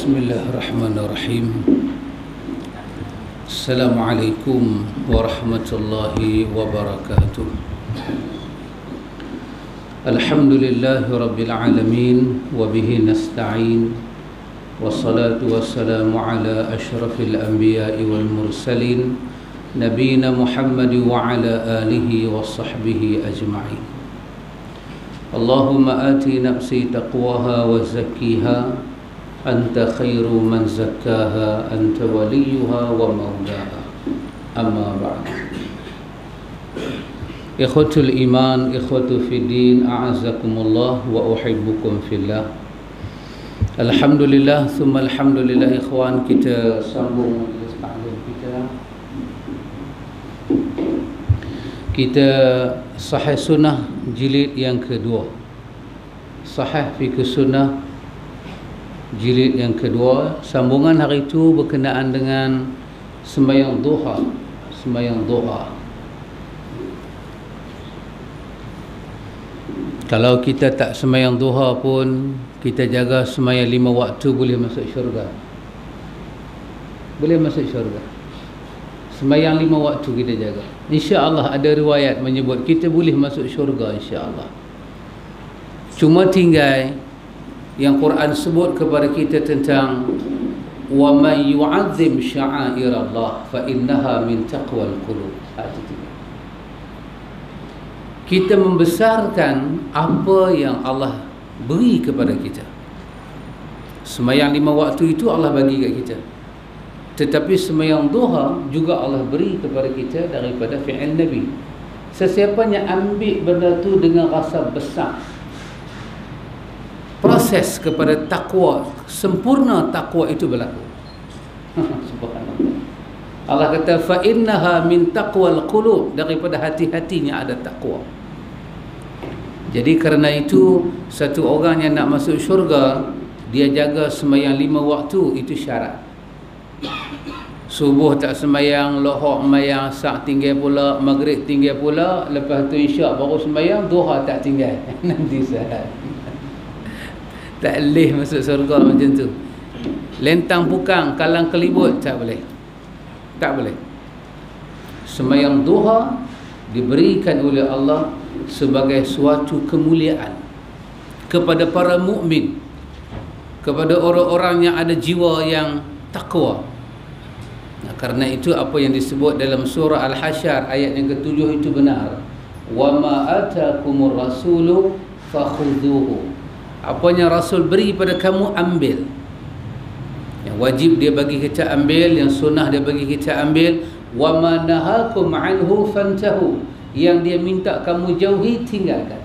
Bismillahirrahmanirrahim. Assalamualaikum warahmatullahi wabarakatuh. Alhamdulillahi rabbil alamin wa bihi nasta'in. Wassalatu wassalamu ala asyrafil anbiya'i wal mursalin nabiyina Muhammad wa ala alihi wa sahbihi ajma'in. Allahumma ati nafsi taqwaha wa zakkiha anta khairu man zakkaha anta waliyuha wa maulaha. Amma ba'd. Ikhwatul iman, ikhwatu fiddin, a'azakumullah wa uhibbukum fillah. Alhamdulillah, thumma alhamdulillah ikhwan, kita sambung majlis ta'lim kita Sahih Sunnah jilid yang kedua. Sahih Fiqh Sunnah jilid yang kedua. Sambungan hari itu berkenaan dengan sembahyang duha. Sembahyang duha. Kalau kita tak sembahyang duha pun, kita jaga sembahyang 5 waktu, boleh masuk syurga. Boleh masuk syurga. Sembahyang 5 waktu kita jaga, insya-Allah. Ada riwayat menyebut kita boleh masuk syurga, insya-Allah. Cuma tinggal yang Quran sebut kepada kita tentang wa man yu'azzim sya'airallah fa innaha min taqwal qulub. Kita membesarkan apa yang Allah beri kepada kita. Sembahyang 5 waktu itu Allah bagi kat kita. Tetapi sembahyang duha juga Allah beri kepada kita daripada fi'il Nabi. Sesiapa yang ambil benda tu dengan rasa besar, proses kepada takwa, sempurna takwa itu berlaku. Subhanallah. Allah kata fa innaha min taqwal qulub, daripada hati-hatinya ada takwa. Jadi kerana itu, satu orang yang nak masuk syurga, dia jaga sembahyang 5 waktu, itu syarat. Subuh tak sembahyang, lohor sembahyang, sak tinggal pula, maghrib tinggal pula, lepas tu isyak baru sembahyang, duha tak tinggal. Nanti sahat. Tak boleh masuk surga macam tu. Lentang pukang, kalang kelibut, tak boleh. Tak boleh. Sembahyang duha diberikan oleh Allah sebagai suatu kemuliaan kepada para mukmin, kepada orang-orang yang ada jiwa yang takwa. Nah, kerana itu apa yang disebut dalam surah Al-Hasyr ayat yang ke-7 itu benar. Wa ma atakumur rasulu fakhudhuhu. Apa yang Rasul beri pada kamu, ambil. Yang wajib dia bagi kita ambil, yang sunnah dia bagi kita ambil. Wa ma nahakum anhu fantahu. Yang dia minta kamu jauhi, tinggalkan.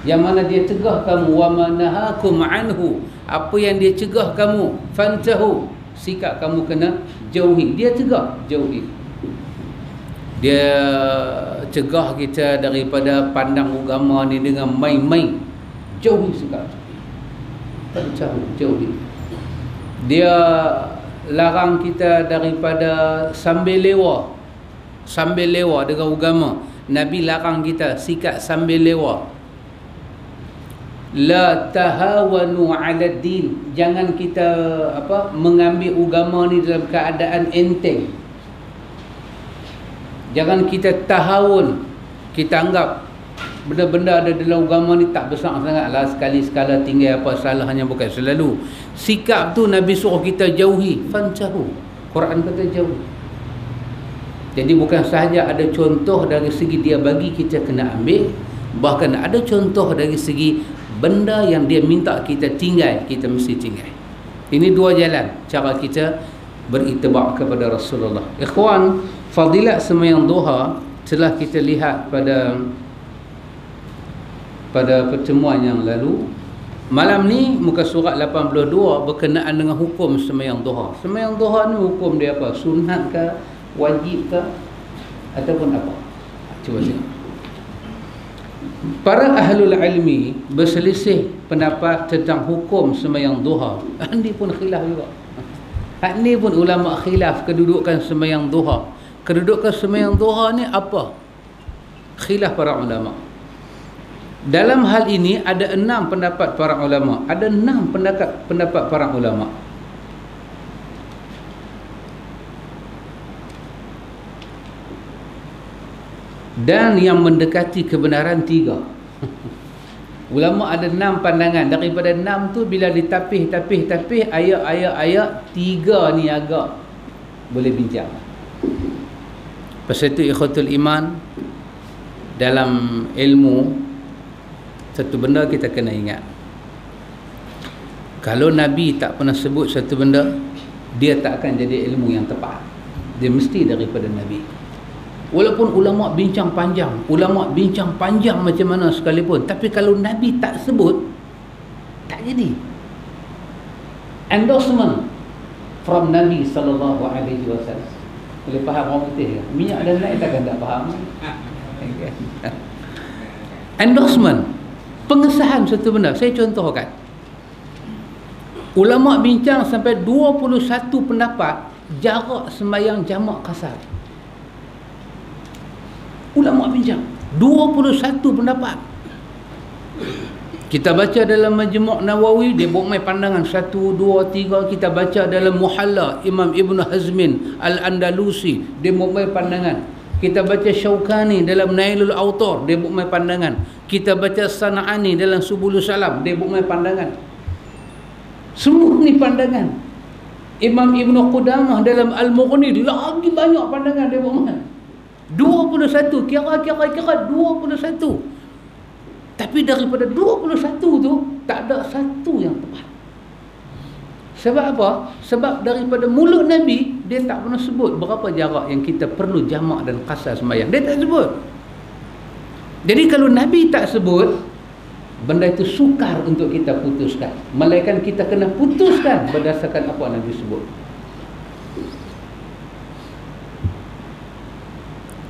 Yang mana dia cegah kamu, wa ma nahakum anhu, apa yang dia cegah kamu, fantahu, sikap kamu kena jauhi. Dia cegah, jauhi. Dia cegah kita daripada pandang agama ni dengan main-main. Jauhi sikap, jauhi. Dia larang kita daripada sambil lewa. Sambil lewa dengan agama. Nabi larang kita sikap sambil lewa. La tahawanu 'ala din. Jangan kita mengambil agama ni dalam keadaan enteng. Jangan kita tahawun. Kita anggap benda-benda ada dalam agama ni tak besar sangatlah, sekali-sekala tinggal, apa salahnya, bukan selalu. Sikap tu Nabi suruh kita jauhi. Fantahu. Quran kata jauhi. Jadi bukan sahaja ada contoh dari segi dia bagi kita kena ambil, bahkan ada contoh dari segi benda yang dia minta kita tinggal, kita mesti tinggal. Ini dua jalan cara kita beritibar kepada Rasulullah. Ikhwan, fadilat sembahyang duha telah kita lihat pada pertemuan yang lalu. Malam ni muka surat 82 berkenaan dengan hukum sembahyang duha. Sembahyang duha ni hukum dia apa? Sunat ke, wajib ke, ataupun apa? Cuba tengok. Para ahlul ilmi berselisih pendapat tentang hukum sembahyang duha. Ini pun khilaf juga. Ini pun ulama khilaf kedudukan sembahyang duha. Kedudukan sembahyang duha ni apa? Khilaf para ulama. Dalam hal ini ada 6 pendapat para ulama. Ada 6 pendapat para ulama. dan yang mendekati kebenaran 3. Ulama ada 6 pandangan. Daripada 6 tu bila ditapih ayat-ayat 3 ni agak boleh bincang. Pasal itu ikhwatul iman, dalam ilmu satu benda kita kena ingat, kalau Nabi tak pernah sebut satu benda, dia tak akan jadi ilmu yang tepat. Dia mesti daripada Nabi. Walaupun ulama bincang panjang macam mana sekalipun, tapi kalau Nabi tak sebut, tak jadi. Endorsement from Nabi sallallahu alaihi wasallam. Boleh faham orang putih ke? Minyak dan lain takkan tak faham. Endorsement, pengesahan satu benda. Saya contohkan. Ulama bincang sampai 21 pendapat jarak sembahyang jamak kasar. Ulama bincang 21 pendapat. Kita baca dalam Majmu' Nawawi, dia buat mai pandangan 1, 2, 3. Kita baca dalam Muhalla Imam Ibn Hazmin Al-Andalusi, dia buat mai pandangan. Kita baca Syaukani dalam Nailul Autar, dia buat mai pandangan. Kita baca Sana'ani dalam Subulus Salam, dia buat mai pandangan. Semua ni pandangan. Imam Ibn Qudamah dalam Al-Mughni, lagi banyak pandangan dia buat mai. 21, kira-kira 21. Tapi daripada 21 tu tak ada satu yang tepat. Sebab apa? Sebab daripada mulut Nabi, dia tak pernah sebut berapa jarak yang kita perlu jamak dan qasar sembahyang. Dia tak sebut. Jadi kalau Nabi tak sebut, benda itu sukar untuk kita putuskan. Melainkan kita kena putuskan berdasarkan apa Nabi sebut.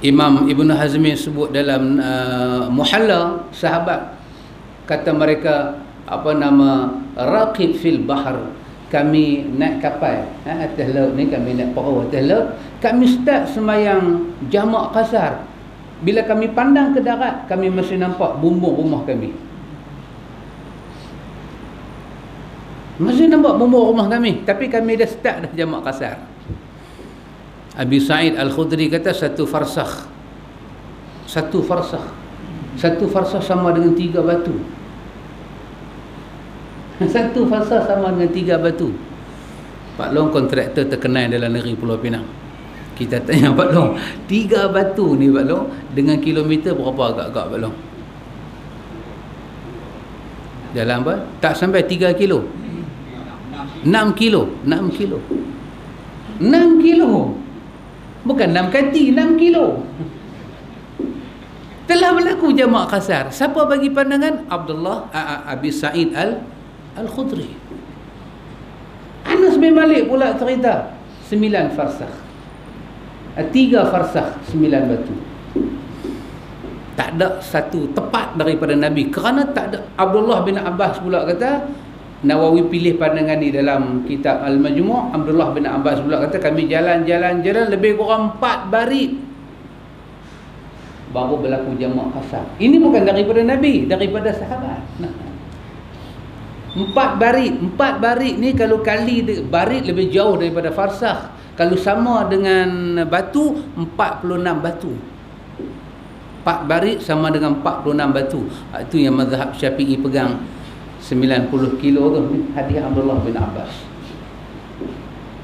Imam Ibn Hazmi sebut dalam Muhalla, sahabat kata mereka raqib fil bahr, kami naik kapal atas laut ni, kami naik perahu atas laut, kami start sembahyang jamak qasar. Bila kami pandang ke darat, kami masih nampak bumbung rumah kami. Masih nampak bumbung rumah kami, tapi kami dah start dah jamak qasar. Abi Sa'id Al-Khudri kata satu farsakh sama dengan 3 batu. Satu farsakh sama dengan 3 batu. Pak Long kontraktor terkenal dalam negeri Pulau Pinang. Kita tanya Pak Long, 3 batu ni Pak Long dengan kilometer berapa agak-agak Pak Long? Dalam apa? Tak sampai 3 kilo. 6 kilo. 6 kilo. Bukan 6 kati, 6 kilo. Telah berlaku jamak qasar. Siapa bagi pandangan? Abi Sa'id Al-Khudri. Anas bin Malik pula cerita 9 farsakh. 3 farsakh, 9 batu. Tak ada satu tepat daripada Nabi. Kerana tak ada. Abdullah bin Abbas pula kata, Nawawi pilih pandangan ni dalam kitab Al-Majmu'. Abdullah bin Abbas pula kata, kami jalan lebih kurang 4 barit baru berlaku jamak qasar. Ini bukan daripada Nabi, daripada sahabat. 4 barit ni kalau kali barit lebih jauh daripada farsakh. Kalau sama dengan batu, 46 batu. 4 barit sama dengan 46 batu. Itu yang mazhab Syafi'i pegang. 90 kilo tu hadiah Abdullah bin Abbas.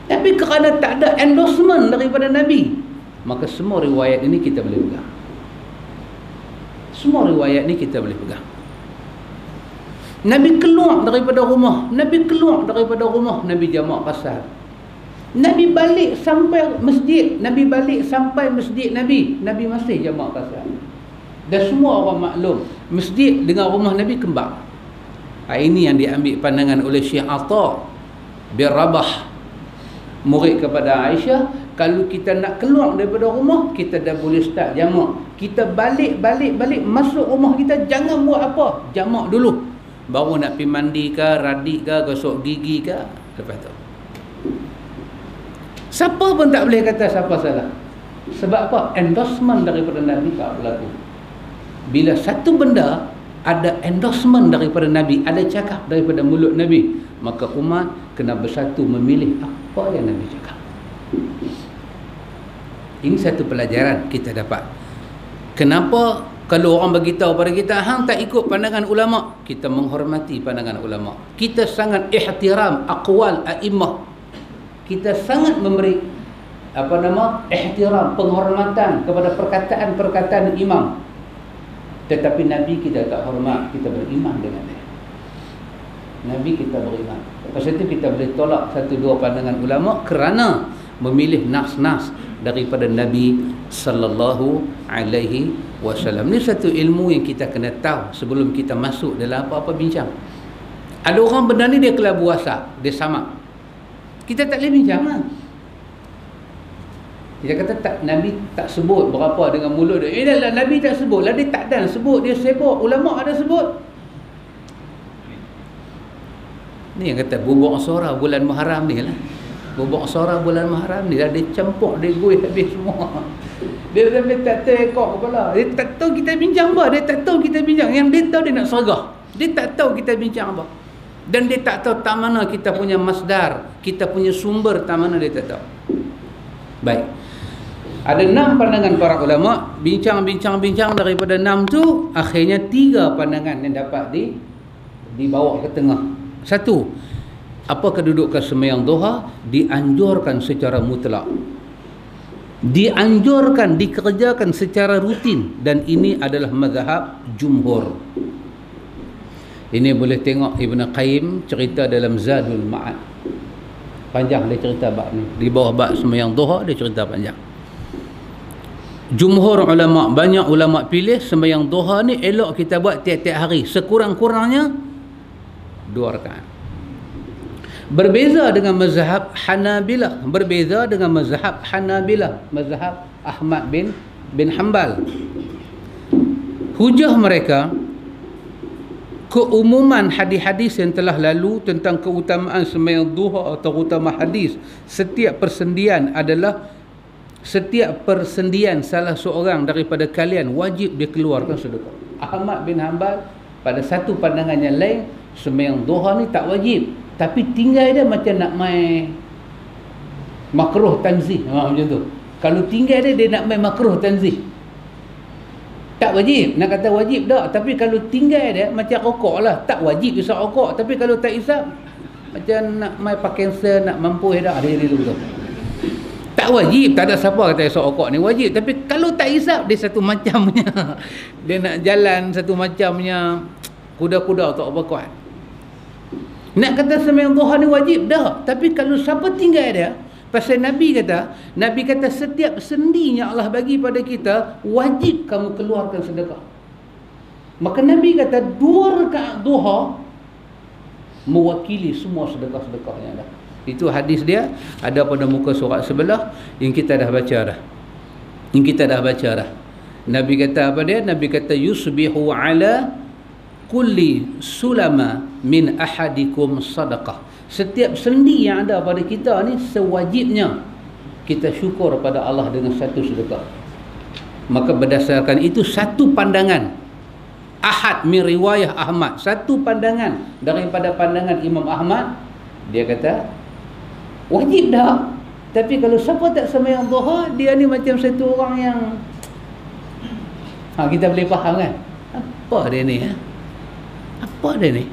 Tapi kerana tak ada endorsement daripada Nabi, maka semua riwayat ini kita boleh pegang. Semua riwayat ini kita boleh pegang. Nabi keluar daripada rumah, Nabi jamak qasar. Nabi balik sampai masjid, Nabi masih jamak qasar. Dan semua orang maklum, masjid dengan rumah Nabi kembar. Ini yang diambil pandangan oleh Syekh Atha bin Rabah, murid kepada Aisyah. Kalau kita nak keluar daripada rumah, kita dah boleh start jamak. Kita balik masuk rumah kita, jangan buat apa, jamak dulu, baru nak pergi mandi ke, radik ke, gosok gigi ke, lepas tu. Siapa pun tak boleh kata siapa salah. Sebab apa? Endorsement daripada Nabi tak berlaku. Bila satu benda ada endorsement daripada Nabi, ada cakap daripada mulut Nabi, maka umat kena bersatu memilih apa yang Nabi cakap. Ini satu pelajaran kita dapat. Kenapa kalau orang beritahu pada kita, hang tak ikut pandangan ulama, kita menghormati pandangan ulama. Kita sangat ihtiram aqwal a'immah. Kita sangat memberi ihtiram, penghormatan kepada perkataan-perkataan imam. Tetapi Nabi kita tak hormat, kita beriman dengan dia. Nabi kita beriman. Lepas itu kita boleh tolak satu dua pandangan ulama kerana memilih nas-nas daripada Nabi sallallahu alaihi wasallam. Ini satu ilmu yang kita kena tahu sebelum kita masuk dalam apa-apa bincang. Ada orang benda ni dia kelabu asap, dia samak. Kita tak boleh bincang lah. Dia kata tak, Nabi tak sebut berapa dengan mulut dia. Dah, Nabi tak sebut lah, dia tak ada sebut, dia sebut, ulama ada sebut. Ni yang kata bubuk suara bulan Muharram ni lah. Bubuk suara bulan Muharram ni dah dia campur, dia goi habis semua. Dia sampai tak tahu ekor kepala. Dia tak tahu kita bincang apa, dia tak tahu kita bincang. Yang dia tahu dia nak sergah. Dia tak tahu kita bincang apa. Dan dia tak tahu tak mana kita punya masdar, kita punya sumber tak mana, dia tak tahu. Baik. Ada 6 pandangan para ulama, bincang daripada 6 tu akhirnya 3 pandangan yang dapat dibawa ke tengah. 1, apa kedudukan sembahyang duha? Dianjurkan secara mutlak. Dianjurkan, dikerjakan secara rutin, dan ini adalah mazhab jumhur. Ini boleh tengok Ibn Qayyim cerita dalam Zadul Ma'ad. Panjang dia cerita bab ni. Di bawah bab sembahyang duha dia cerita panjang. Jumhur ulama, banyak ulama pilih sembahyang duha ni elok kita buat tiap-tiap hari, sekurang-kurangnya 2 rakaat. Berbeza dengan mazhab Hanabilah, mazhab Ahmad bin Hanbal. Hujah mereka keumuman hadis-hadis yang telah lalu tentang keutamaan sembahyang duha atau utama hadis. Setiap persendian salah seorang daripada kalian wajib dikeluarkan sedekah. Ahmad bin Hanbal pada satu pandangan yang lain, sembahyang duha ni tak wajib, tapi tinggal dia macam nak main makruh tanzih. Macam tu. Kalau tinggal dia nak main makruh tanzih. Tak wajib. Nak kata wajib tak, tapi kalau tinggal dia macam rokok lah. Tak wajib isap rokok, tapi kalau tak isap macam nak main Parkinson, nak mampu dah. Dia tu. Tak wajib, tak ada siapa kata isap rokok ni wajib, tapi kalau tak isap dia satu macamnya. Dia nak jalan satu macamnya kuda-kuda tak apa kuat. Nak kata sembahyang duha ni wajib dah, tapi kalau siapa tinggal dia, pasal Nabi kata setiap sendi yang Allah bagi pada kita wajib kamu keluarkan sedekah. Maka Nabi kata 2 rakaat duha mewakili semua sedekah-sedekah yang ada. Itu hadis dia ada pada muka surat sebelah yang kita dah baca dah. Nabi kata apa dia? Nabi kata yusbihu ala kulli sulama min ahadikum sadaqah. Setiap sendi yang ada pada kita ni sewajibnya kita syukur pada Allah dengan satu sedekah. Maka berdasarkan itu satu pandangan Ahad min riwayah Ahmad, satu pandangan daripada pandangan Imam Ahmad, dia kata wajib dah. Tapi kalau siapa tak sembahyang duha, dia ni macam satu orang yang kita boleh faham kan? Apa dia ni? Apa dia ni?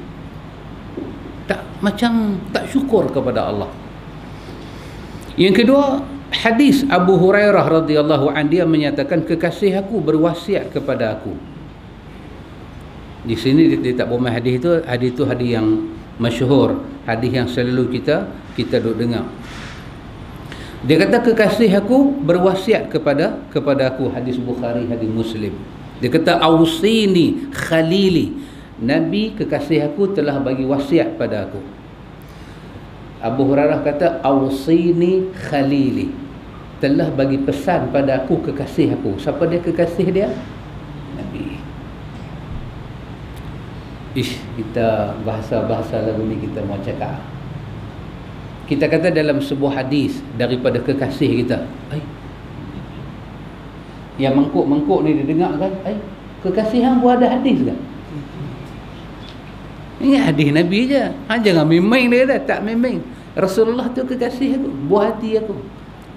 Tak, macam tak syukur kepada Allah. Yang kedua, hadis Abu Hurairah radhiyallahu anhu, dia menyatakan kekasih aku berwasiat kepada aku. Di sini dia tak bermain hadis itu hadis yang masyhur, hadis yang selalu kita duk dengar. Dia kata kekasih aku berwasiat kepada aku, hadis Bukhari, hadis Muslim. Dia kata ausini khalili, Nabi kekasih aku telah bagi wasiat pada aku. Abu Hurairah kata ausini khalili, telah bagi pesan pada aku kekasih aku. Siapa dia kekasih dia? Nabi. Kita bahasa-bahasa lagu ni kita mau cakap. Kita kata dalam sebuah hadis daripada kekasih kita, yang mangkuk-mangkuk ni dia dengar kan, kekasih hang pun ada hadis kan? Ini hadis Nabi je. Jangan main-main dia dah, tak main-main. Rasulullah tu kekasih aku, buah hati aku.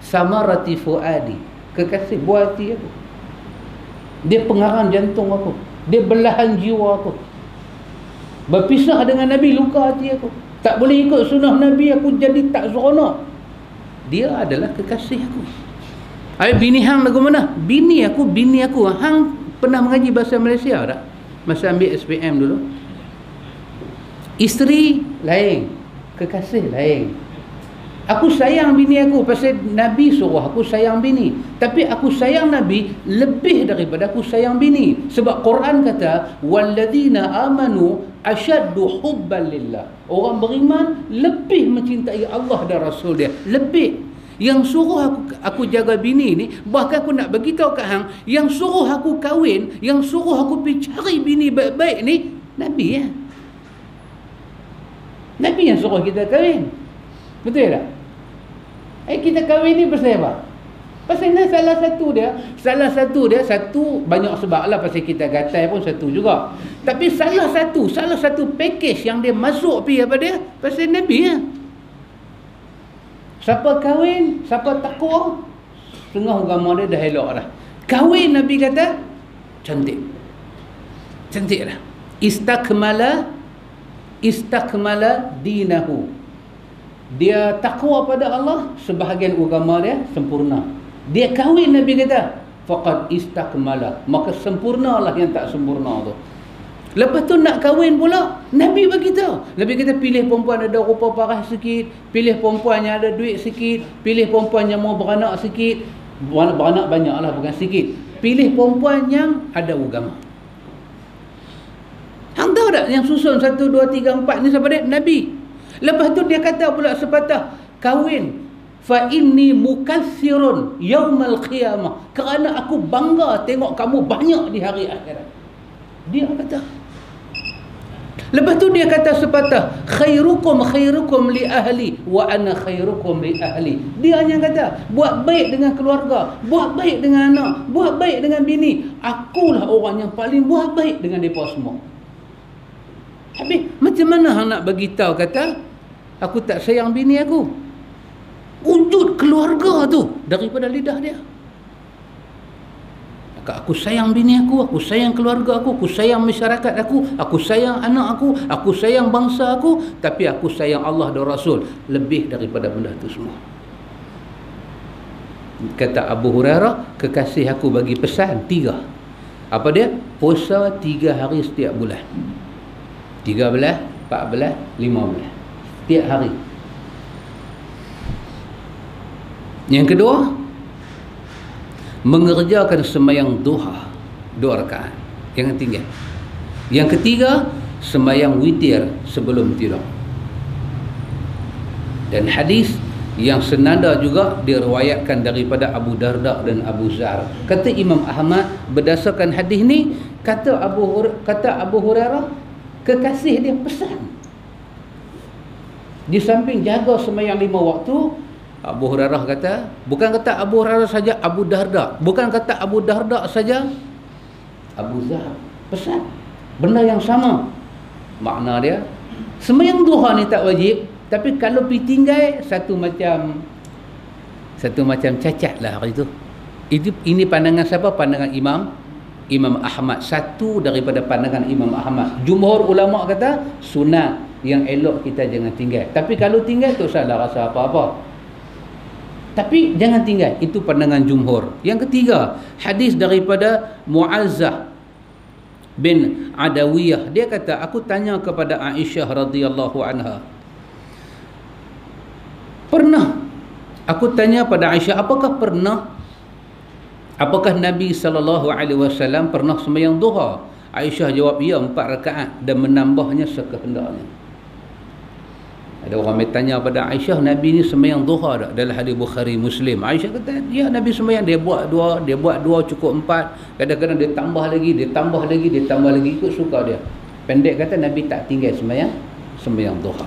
Samarati fuadi, kekasih buah hati aku. Dia pengarang jantung aku. Dia belahan jiwa aku. Berpisah dengan Nabi, luka hati aku. Tak boleh ikut sunnah Nabi, aku jadi tak seronok. Dia adalah kekasih aku. Ayat bini hang lagu mana? Bini aku. Hang pernah mengaji bahasa Malaysia tak? Masa ambil SPM dulu. Isteri lain, kekasih lain. Aku sayang bini aku pasal Nabi suruh aku sayang bini. Tapi aku sayang Nabi lebih daripada aku sayang bini. Sebab Quran kata walladzina amanu asyaddu hubban lillah. Orang beriman lebih mencintai Allah dan Rasul dia. Lebih. Yang suruh aku jaga bini ni, bahkan aku nak beritahu kat hang, yang suruh aku kahwin, yang suruh aku pergi cari bini baik-baik ni Nabi ya. Nabi yang suruh kita kahwin. Betul tak? Kita kahwin ni pasal apa? Pasal ni salah satu dia banyak sebab lah, pasal kita gatai pun satu juga. Tapi salah satu package yang dia masuk pergi apa dia? Pasal Nabi ya. Siapa kahwin, siapa takwa, setengah agama dia dah elok dah. Kahwin Nabi kata cantik dah. Istakmala dinahu. Dia takwa pada Allah, sebahagian agama dia sempurna. Dia kahwin Nabi kata faqad istakmala, maka sempurnalah yang tak sempurna tu. Lepas tu nak kahwin pula, Nabi beritahu. Nabi kata pilih perempuan ada rupa parah sikit, pilih perempuan yang ada duit sikit, pilih perempuan yang mau beranak sikit. Beranak banyak lah, bukan sikit. Pilih perempuan yang ada agama. Hang tahu tak yang susun 1, 2, 3, 4 ni siapa dia? Nabi. Lepas tu dia kata pula sepatah kahwin, fa inni mukaththirun yaumal qiyamah, kerana aku bangga tengok kamu banyak di hari akhirat. Dia kata. Lepas tu dia kata sepatah, khairukum li ahli wa ana khairukum li ahli. Dia hanya kata buat baik dengan keluarga, buat baik dengan anak, buat baik dengan bini. Akulah orang yang paling buat baik dengan mereka semua. Habis macam mana hang nak bagi tahu kata aku tak sayang bini aku? Wujud keluarga tu daripada lidah dia. Aku sayang bini aku sayang keluarga aku sayang masyarakat aku sayang anak aku sayang bangsa aku, tapi aku sayang Allah dan Rasul lebih daripada benda tu semua. Kata Abu Hurairah, kekasih aku bagi pesan 3. Apa dia? Puasa 3 hari setiap bulan. 13, 14, 15. Setiap hari. Yang kedua, mengerjakan sembahyang duha 2 rakaat, jangan tinggal. Yang ketiga, sembahyang witir sebelum tidur. Dan hadis yang senada juga diriwayatkan daripada Abu Darda dan Abu Zar. Kata Imam Ahmad, berdasarkan hadis ni, kata Abu Hurairah, kekasih dia pesan, di samping jaga sembahyang 5 waktu, Abu Hurairah kata, bukan kata Abu Hurairah saja, Abu Darda, bukan kata Abu Darda saja, Abu Zar pesan benda yang sama. Makna dia, sembahyang duha ni tak wajib, tapi kalau pergi tinggal satu macam cacat lah hari tu. Ini pandangan siapa? Pandangan Imam Ahmad. Satu daripada pandangan Imam Ahmad. Jumhur ulama kata sunat, yang elok kita jangan tinggal. Tapi kalau tinggal tak salah rasa apa-apa. Tapi jangan tinggal. Itu pandangan jumhur. Yang ketiga, hadis daripada Muazzah bin Adawiyah. Dia kata, aku tanya kepada Aisyah radhiyallahu anha. Aku tanya pada Aisyah, apakah Nabi SAW pernah sembahyang duha? Aisyah jawab, ya, 4 rakaat dan menambahnya sekehendaknya. Ada orang bertanya pada Aisyah, Nabi ni sembahyang duha tak? Dalam hadis Bukhari Muslim. Aisyah kata, ya, Nabi sembahyang, dia buat dua cukup 4, kadang-kadang dia tambah lagi, ikut suka dia. Pendek kata, Nabi tak tinggal sembahyang duha.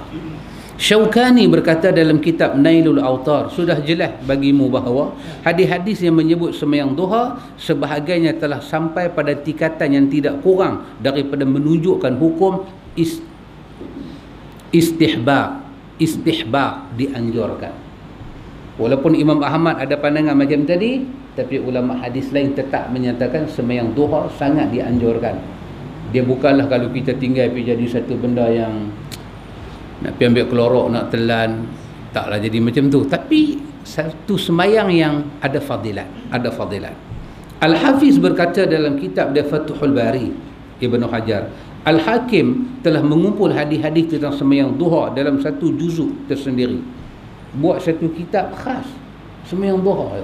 Syaukani berkata dalam kitab Nailul Autar, sudah jelas bagimu bahawa hadis-hadis yang menyebut sembahyang duha sebahagiannya telah sampai pada tingkatan yang tidak kurang daripada menunjukkan hukum istihbab, dianjurkan. Walaupun Imam Ahmad ada pandangan macam tadi, Tapi ulama hadis lain tetap menyatakan sembahyang duha sangat dianjurkan. Dia bukanlah kalau kita tinggal pergi jadi satu benda yang nak pergi ambil kelorok, nak telan, taklah jadi macam tu. Tapi satu sembahyang yang ada fadilat, ada fadilat. Al-Hafiz berkata dalam kitab dia Fathul Bari, Ibnu Hajar, Al-Hakim telah mengumpul hadis-hadis tentang sembahyang duha dalam satu juzuk tersendiri. Buat satu kitab khas sembahyang duha.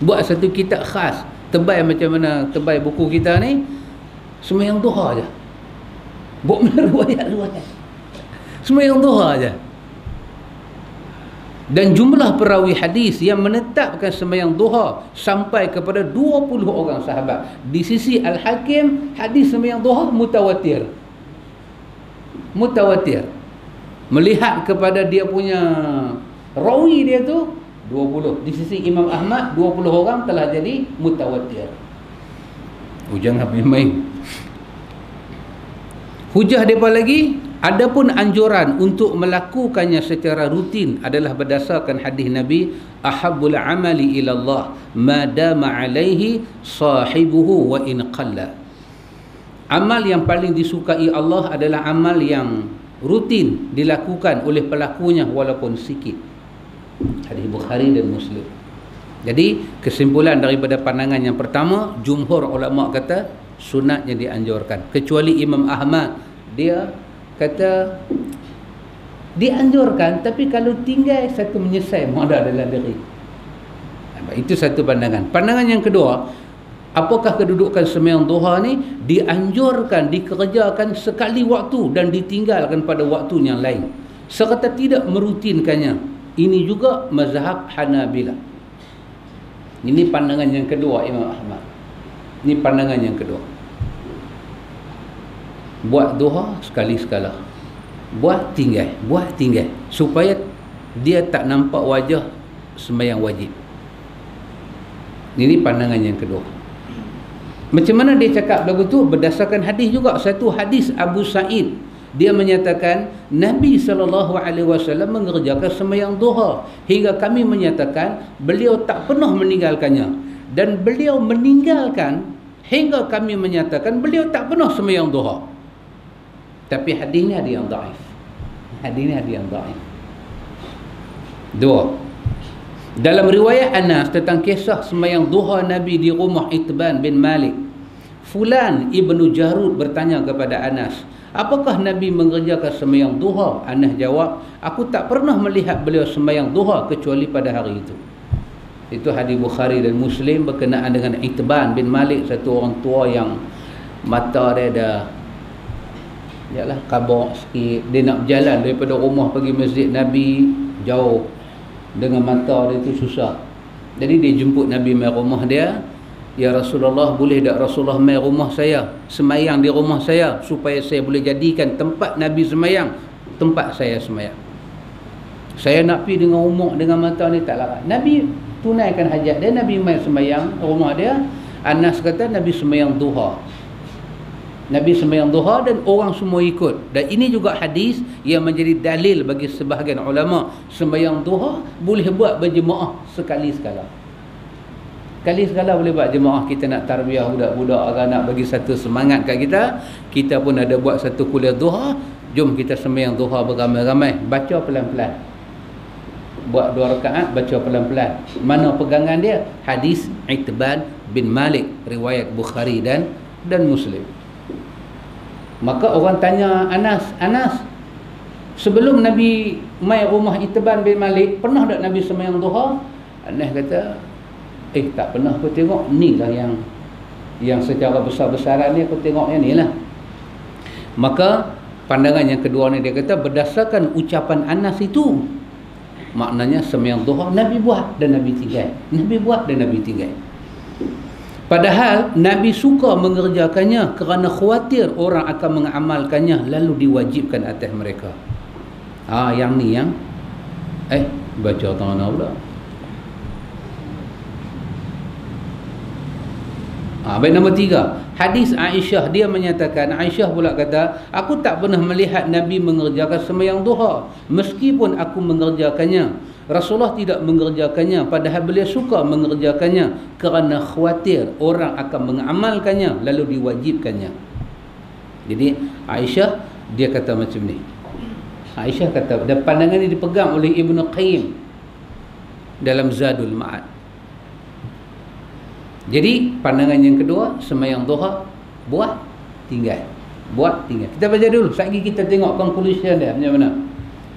Buat satu kitab khas, tebal macam mana tebal buku kita ni, sembahyang duha aja. Buat mana riwayat-riwayat. Sembahyang duha aja. Dan jumlah perawi hadis yang menetapkan sembahyang duha sampai kepada 20 orang sahabat. Di sisi Al-Hakim, hadis sembahyang duha mutawatir. Mutawatir. Melihat kepada dia punya rawi dia tu 20. Di sisi Imam Ahmad 20 orang telah jadi mutawatir. Jangan main-main. Hujah depa lagi, adapun anjuran untuk melakukannya secara rutin adalah berdasarkan hadis Nabi, ahabbul amali ila Allah ma dama alaihi sahibuhu wa in qalla. Amal yang paling disukai Allah adalah amal yang rutin dilakukan oleh pelakunya walaupun sikit. Hadis Bukhari dan Muslim. Jadi kesimpulan daripada pandangan yang pertama, jumhur ulama kata sunat yang dianjurkan, kecuali Imam Ahmad, dia kata dianjurkan tapi kalau tinggal satu menyesal ada dalam diri. Itu satu pandangan. Pandangan yang kedua, apakah kedudukan sembahyang duha ni? Dianjurkan, dikerjakan sekali waktu dan ditinggalkan pada waktu yang lain serta tidak merutinkannya. Ini juga mazhab Hanabilah. Ini pandangan yang kedua Imam Ahmad. Ini pandangan yang kedua. Buat duha sekali-sekala. Buat tinggal supaya dia tak nampak wajah sembahyang wajib. Ini pandangan yang kedua. Macam mana dia cakap lagu tu? Berdasarkan hadis juga. Satu hadis Abu Sa'id, dia menyatakan Nabi SAW mengerjakan sembahyang duha hingga kami menyatakan beliau tak pernah meninggalkannya, dan beliau meninggalkan hingga kami menyatakan beliau tak pernah sembahyang duha. Tapi hadis ni ada yang dhaif. Hadis ni ada yang dhaif. Dua, dalam riwayat Anas tentang kisah sembahyang duha Nabi di rumah Itban bin Malik, Fulan ibnu Jarud bertanya kepada Anas, apakah Nabi mengerjakan sembahyang duha? Anas jawab, aku tak pernah melihat beliau sembahyang duha kecuali pada hari itu. Itu hadis Bukhari dan Muslim berkenaan dengan Itban bin Malik, satu orang tua yang mata dia dah kabur sikit. Dia nak berjalan daripada rumah pergi masjid Nabi jauh, dengan mata dia tu susah. Jadi dia jemput Nabi mai rumah dia. Ya Rasulullah, boleh tak Rasulullah mai rumah saya, semayang di rumah saya, supaya saya boleh jadikan tempat Nabi semayang tempat saya semayang. Saya nak pergi dengan umur dengan mata ni tak larat. Nabi tunaikan hajat dia, Nabi mai semayang rumah dia. Anas kata Nabi semayang duha. Nabi sembahyang duha dan orang semua ikut. Dan ini juga hadis yang menjadi dalil bagi sebahagian ulama, sembahyang duha boleh buat berjemaah sekali-sekala. Sekali-sekala boleh buat jemaah. Kita nak tarbiyah budak-budak agar nak bagi satu semangat kat kita, kita pun ada buat satu kuliah duha. Jom kita sembahyang duha beramai-ramai, baca pelan-pelan. Buat 2 rakaat, baca pelan-pelan. Mana pegangan dia? Hadis Itban bin Malik, riwayat Bukhari dan Muslim. Maka orang tanya Anas, sebelum Nabi mai rumah Itban bin Malik, pernah tak Nabi sembahyang duha? Anas kata, tak pernah aku tengok. Ni lah yang secara besar-besaran ni aku tengok yang ni lah. Maka pandangan yang kedua ni dia kata berdasarkan ucapan Anas itu, maknanya sembahyang duha Nabi buat dan Nabi tinggal. Nabi buat dan Nabi tinggal. Padahal Nabi suka mengerjakannya kerana khawatir orang akan mengamalkannya lalu diwajibkan atas mereka. Yang ni yang baca tangan pula. Baik, nombor 3, hadis Aisyah. Dia menyatakan, Aisyah pula kata, aku tak pernah melihat Nabi mengerjakan sembahyang duha meskipun aku mengerjakannya. Rasulullah tidak mengerjakannya, padahal beliau suka mengerjakannya kerana khawatir orang akan mengamalkannya lalu diwajibkannya. Jadi Aisyah dia kata macam ni. Aisyah kata, dan pandangan ini dipegang oleh Ibnu Qayyim dalam Zadul Ma'ad. Jadi pandangan yang kedua, sembahyang duha buat tinggal. Buat tinggal. Kita baca dulu, sekali kita tengok conclusion dia macam mana.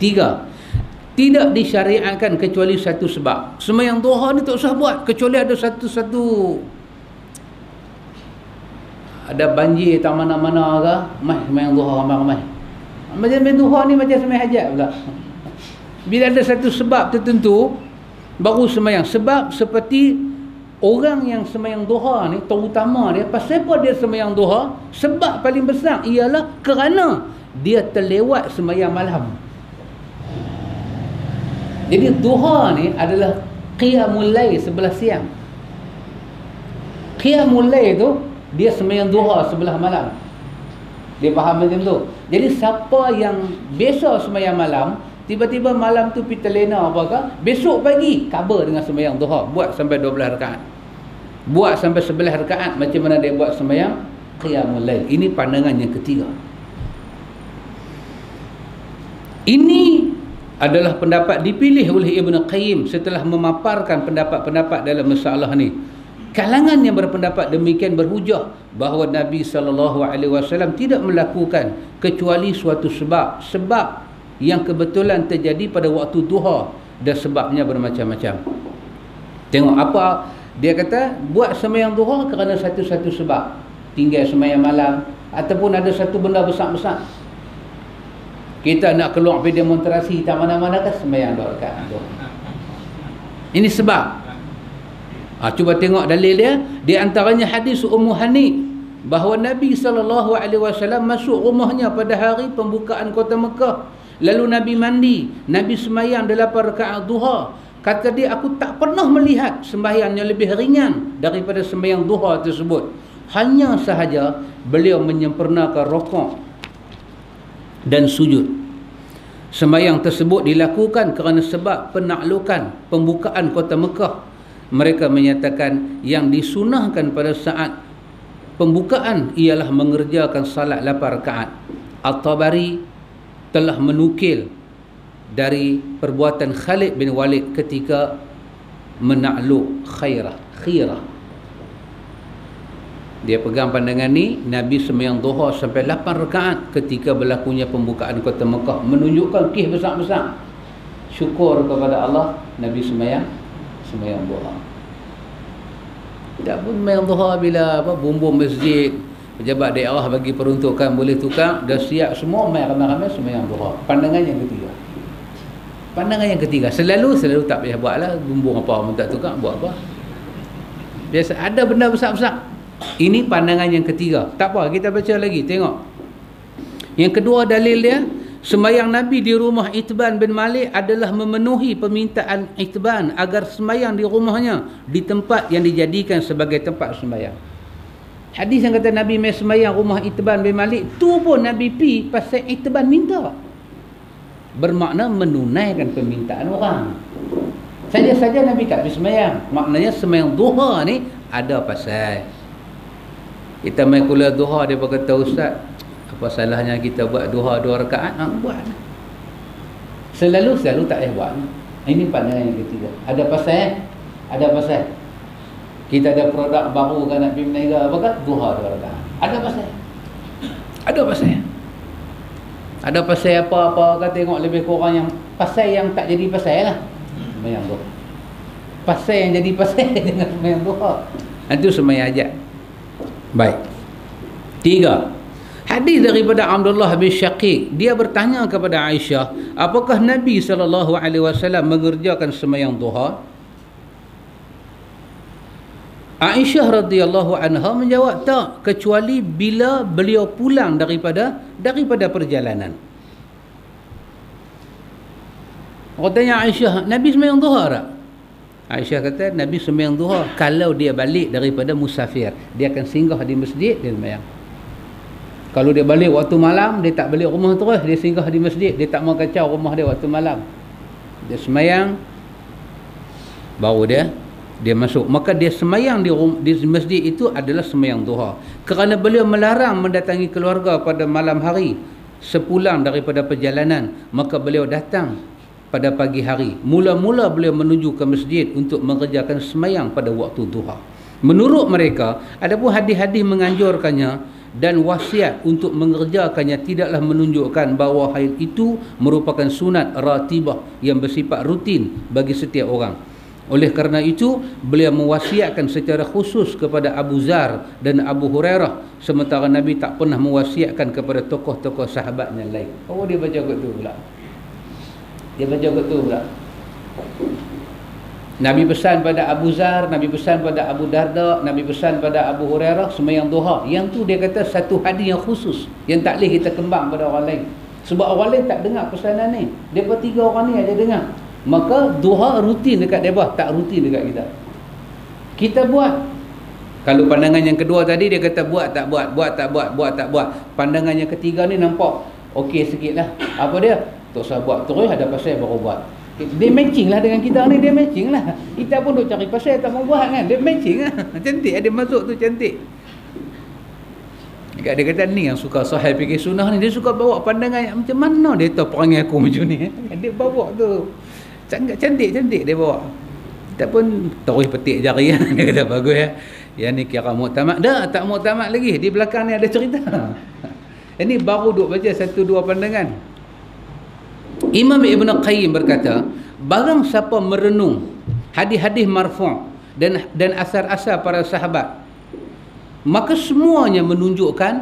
3. Tidak disyariatkan kecuali satu sebab. Sembahyang duha ni tak usah buat kecuali ada satu-satu, ada banjir tak mana-mana ke, mai sembahyang duha ramai-ramai. Macam sembahyang duha ni macam sembahyang hajat pula. Bila ada satu sebab tertentu baru sembahyang. Sebab seperti orang yang sembahyang duha ni, terutama dia, pasal apa dia sembahyang duha? Sebab paling besar ialah kerana dia terlewat sembahyang malam. Jadi duha ni adalah qiyamul lail sebelah siang. Qiyamul lail tu dia sembahyang duha sebelah malam. Dia faham macam tu. Jadi siapa yang biasa sembahyang malam, tiba-tiba malam tu pergi terlena apakah, besok pagi cover dengan sembahyang duha, buat sampai 12 rakaat. Buat sampai 11 rakaat macam mana dia buat sembahyang qiyamul lail. Ini pandangan yang ketiga. Ini adalah pendapat dipilih oleh Ibnu Qayyim setelah memaparkan pendapat-pendapat dalam masalah ni. Kalangan yang berpendapat demikian berhujah bahawa Nabi SAW tidak melakukan kecuali suatu sebab yang kebetulan terjadi pada waktu duha, dan sebabnya bermacam-macam. Tengok apa dia kata, buat sembahyang duha kerana satu-satu sebab, tinggal sembahyang malam, ataupun ada satu benda besar-besar, kita nak keluar pergi demonstrasi tak mana-mana kan, sembahyang 2 rakaat. Ini sebab. Cuba tengok dalil dia. Di antaranya hadis Ummu Hani bahawa Nabi SAW masuk rumahnya pada hari pembukaan kota Mekah. Lalu Nabi mandi, Nabi sembahyang 8 rakaat duha. Kata dia, aku tak pernah melihat sembahyang yang lebih ringan daripada sembahyang duha tersebut. Hanya sahaja beliau menyempurnakan rukuk dan sujud. Sembahyang tersebut dilakukan kerana sebab penaklukan pembukaan kota Mekah. Mereka menyatakan yang disunahkan pada saat pembukaan ialah mengerjakan salat 8 rakaat. At-Tabari telah menukil dari perbuatan Khalid bin Walid ketika menakluk Khirah. Dia pegang pandangan ni, Nabi sembahyang duha sampai 8 rakaat ketika berlakunya pembukaan kota Mekah, menunjukkan kisah besar-besar syukur kepada Allah. Nabi sembahyang duha. Tak pun sembahyang duha bila bumbung masjid, pejabat daerah bagi peruntukan boleh tukar, dah siap semua, mai ramai-ramai sembahyang duha. Pandangan yang ketiga. Selalu tak payah buatlah, bumbung apa pun tak tukar, buat apa? Biasa ada benda besar-besar. Ini pandangan yang ketiga. Tak apa, kita baca lagi, tengok. Yang kedua dalil dia, sembahyang Nabi di rumah Itban bin Malik adalah memenuhi permintaan Itban agar sembahyang di rumahnya di tempat yang dijadikan sebagai tempat sembahyang. Hadis yang kata Nabi mai sembahyang rumah Itban bin Malik tu pun Nabi pi pasal Itban minta. Bermakna menunaikan permintaan orang. Saja-saja Nabi tak pergi sembahyang. Maknanya sembahyang duha ni ada pasal. Kita main kuliah duha, dia kata, ustaz, apa salahnya kita buat duha 2 rakaat? Buat. Selalu tak payah buat. Ini pandangan yang ketiga. Ada pasal. Kita ada produk baru kan nak pergi berniaga, apakah? Duha 2 rakaat. Ada pasal apa-apa kan, tengok lebih kurang yang pasal yang tak jadi pasal lah. Sembahyang duha. Pasal yang jadi pasal dengan sembahyang duha. Itu sembahyang hajat. Baik. 3. Hadis daripada Abdullah bin Syaqiq, dia bertanya kepada Aisyah, apakah Nabi SAW mengerjakan sembahyang duha? Aisyah radhiyallahu anha menjawab, tak, kecuali bila beliau pulang daripada perjalanan. Orang tanya Aisyah, Nabi sembahyang duha tak? Aisyah kata, Nabi sembahyang duha kalau dia balik daripada musafir, dia akan singgah di masjid, dia sembahyang. Kalau dia balik waktu malam, dia tak balik rumah terus, dia singgah di masjid, dia tak mau kacau rumah dia waktu malam. Dia sembahyang, baru dia masuk. Maka dia semayang di masjid itu adalah semayang duha. Kerana beliau melarang mendatangi keluarga pada malam hari sepulang daripada perjalanan, maka beliau datang pada pagi hari. Mula-mula beliau menuju ke masjid untuk mengerjakan semayang pada waktu duha. Menurut mereka, adapun hadis-hadis menganjurkannya dan wasiat untuk mengerjakannya tidaklah menunjukkan bahawa hal itu merupakan sunat ratibah yang bersifat rutin bagi setiap orang. Oleh kerana itu, beliau mewasiatkan secara khusus kepada Abu Zar dan Abu Hurairah, sementara Nabi tak pernah mewasiatkan kepada tokoh-tokoh sahabatnya lain. Oh, dia baca kot tu pula. Dia baca kot tu pula. Nabi pesan pada Abu Zar, Nabi pesan pada Abu Darda, Nabi pesan pada Abu Hurairah semayang duha. Yang tu dia kata satu hadis yang khusus, yang tak boleh kita kembang pada orang lain. Sebab orang lain tak dengar pesanan ni. Depa tiga orang ni aja dengar. Maka duha rutin dekat mereka, tak rutin dekat kita. Kita buat. Kalau pandangan yang kedua tadi dia kata buat tak buat, buat tak buat, buat tak buat. Pandangan yang ketiga ni nampak okey sikit lah. Apa dia? Tak usah buat terus, ada pasal baru buat. Dia matching lah dengan kita ni, dia matching lah. Kita pun duk cari pasal tak mau buat kan. Dia matching lah. Cantik ada masuk tu, cantik. Dia kata ni yang suka sahih fikir sunnah ni, dia suka bawa pandangan yang macam mana dia tahu perangai aku macam ni. Dia bawa tu cantik-cantik dia bawa. Kita pun terus petik jari. Dia kata bagus ya. Yang ni kira muktamad. Dah tak muktamad lagi. Di belakang ni ada cerita. Ini baru duk baca satu dua pandangan. Imam Ibn Qayyim berkata, barang siapa merenung hadis-hadis marfu' dan asar-asar para sahabat, maka semuanya menunjukkan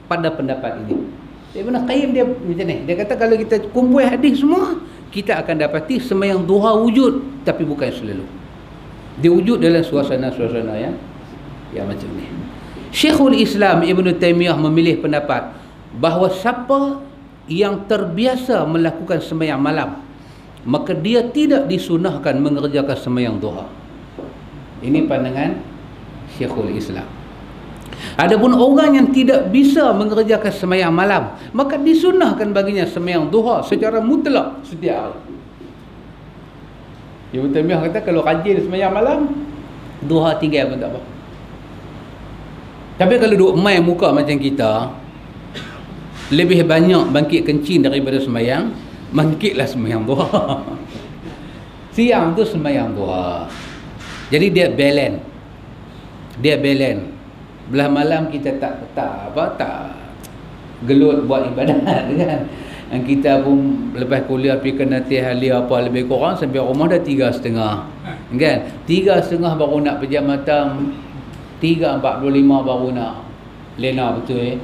pada pendapat ini. Ibn Qayyim dia macam ni. Dia kata kalau kita kumpul hadis semua, kita akan dapati semayang duha wujud, tapi bukan selalu. Dia wujud dalam suasana-suasana yang macam ni. Syekhul Islam Ibn Taymiyah memilih pendapat bahawa siapa yang terbiasa melakukan semayang malam, maka dia tidak disunahkan mengerjakan semayang duha. Ini pandangan Syekhul Islam. Adapun orang yang tidak bisa mengerjakan semayang malam, maka disunahkan baginya semayang duha secara mutlak setiap hari. Ibn Taymiyah kata kalau rajin semayang malam, duha tinggal pun tak apa. Tapi kalau duk main muka macam kita, lebih banyak bangkit kencing daripada semayang, bangkitlah semayang duha. Siang tu semayang duha. Jadi dia balance. Belah malam kita tak gelut buat ibadat kan. Dan kita pun lepas kuliah pergi ke Natih Halia apa lebih kurang sampai rumah dah 3:30 kan. 3:30 baru nak pejam mata, 3:45 baru nak lena betul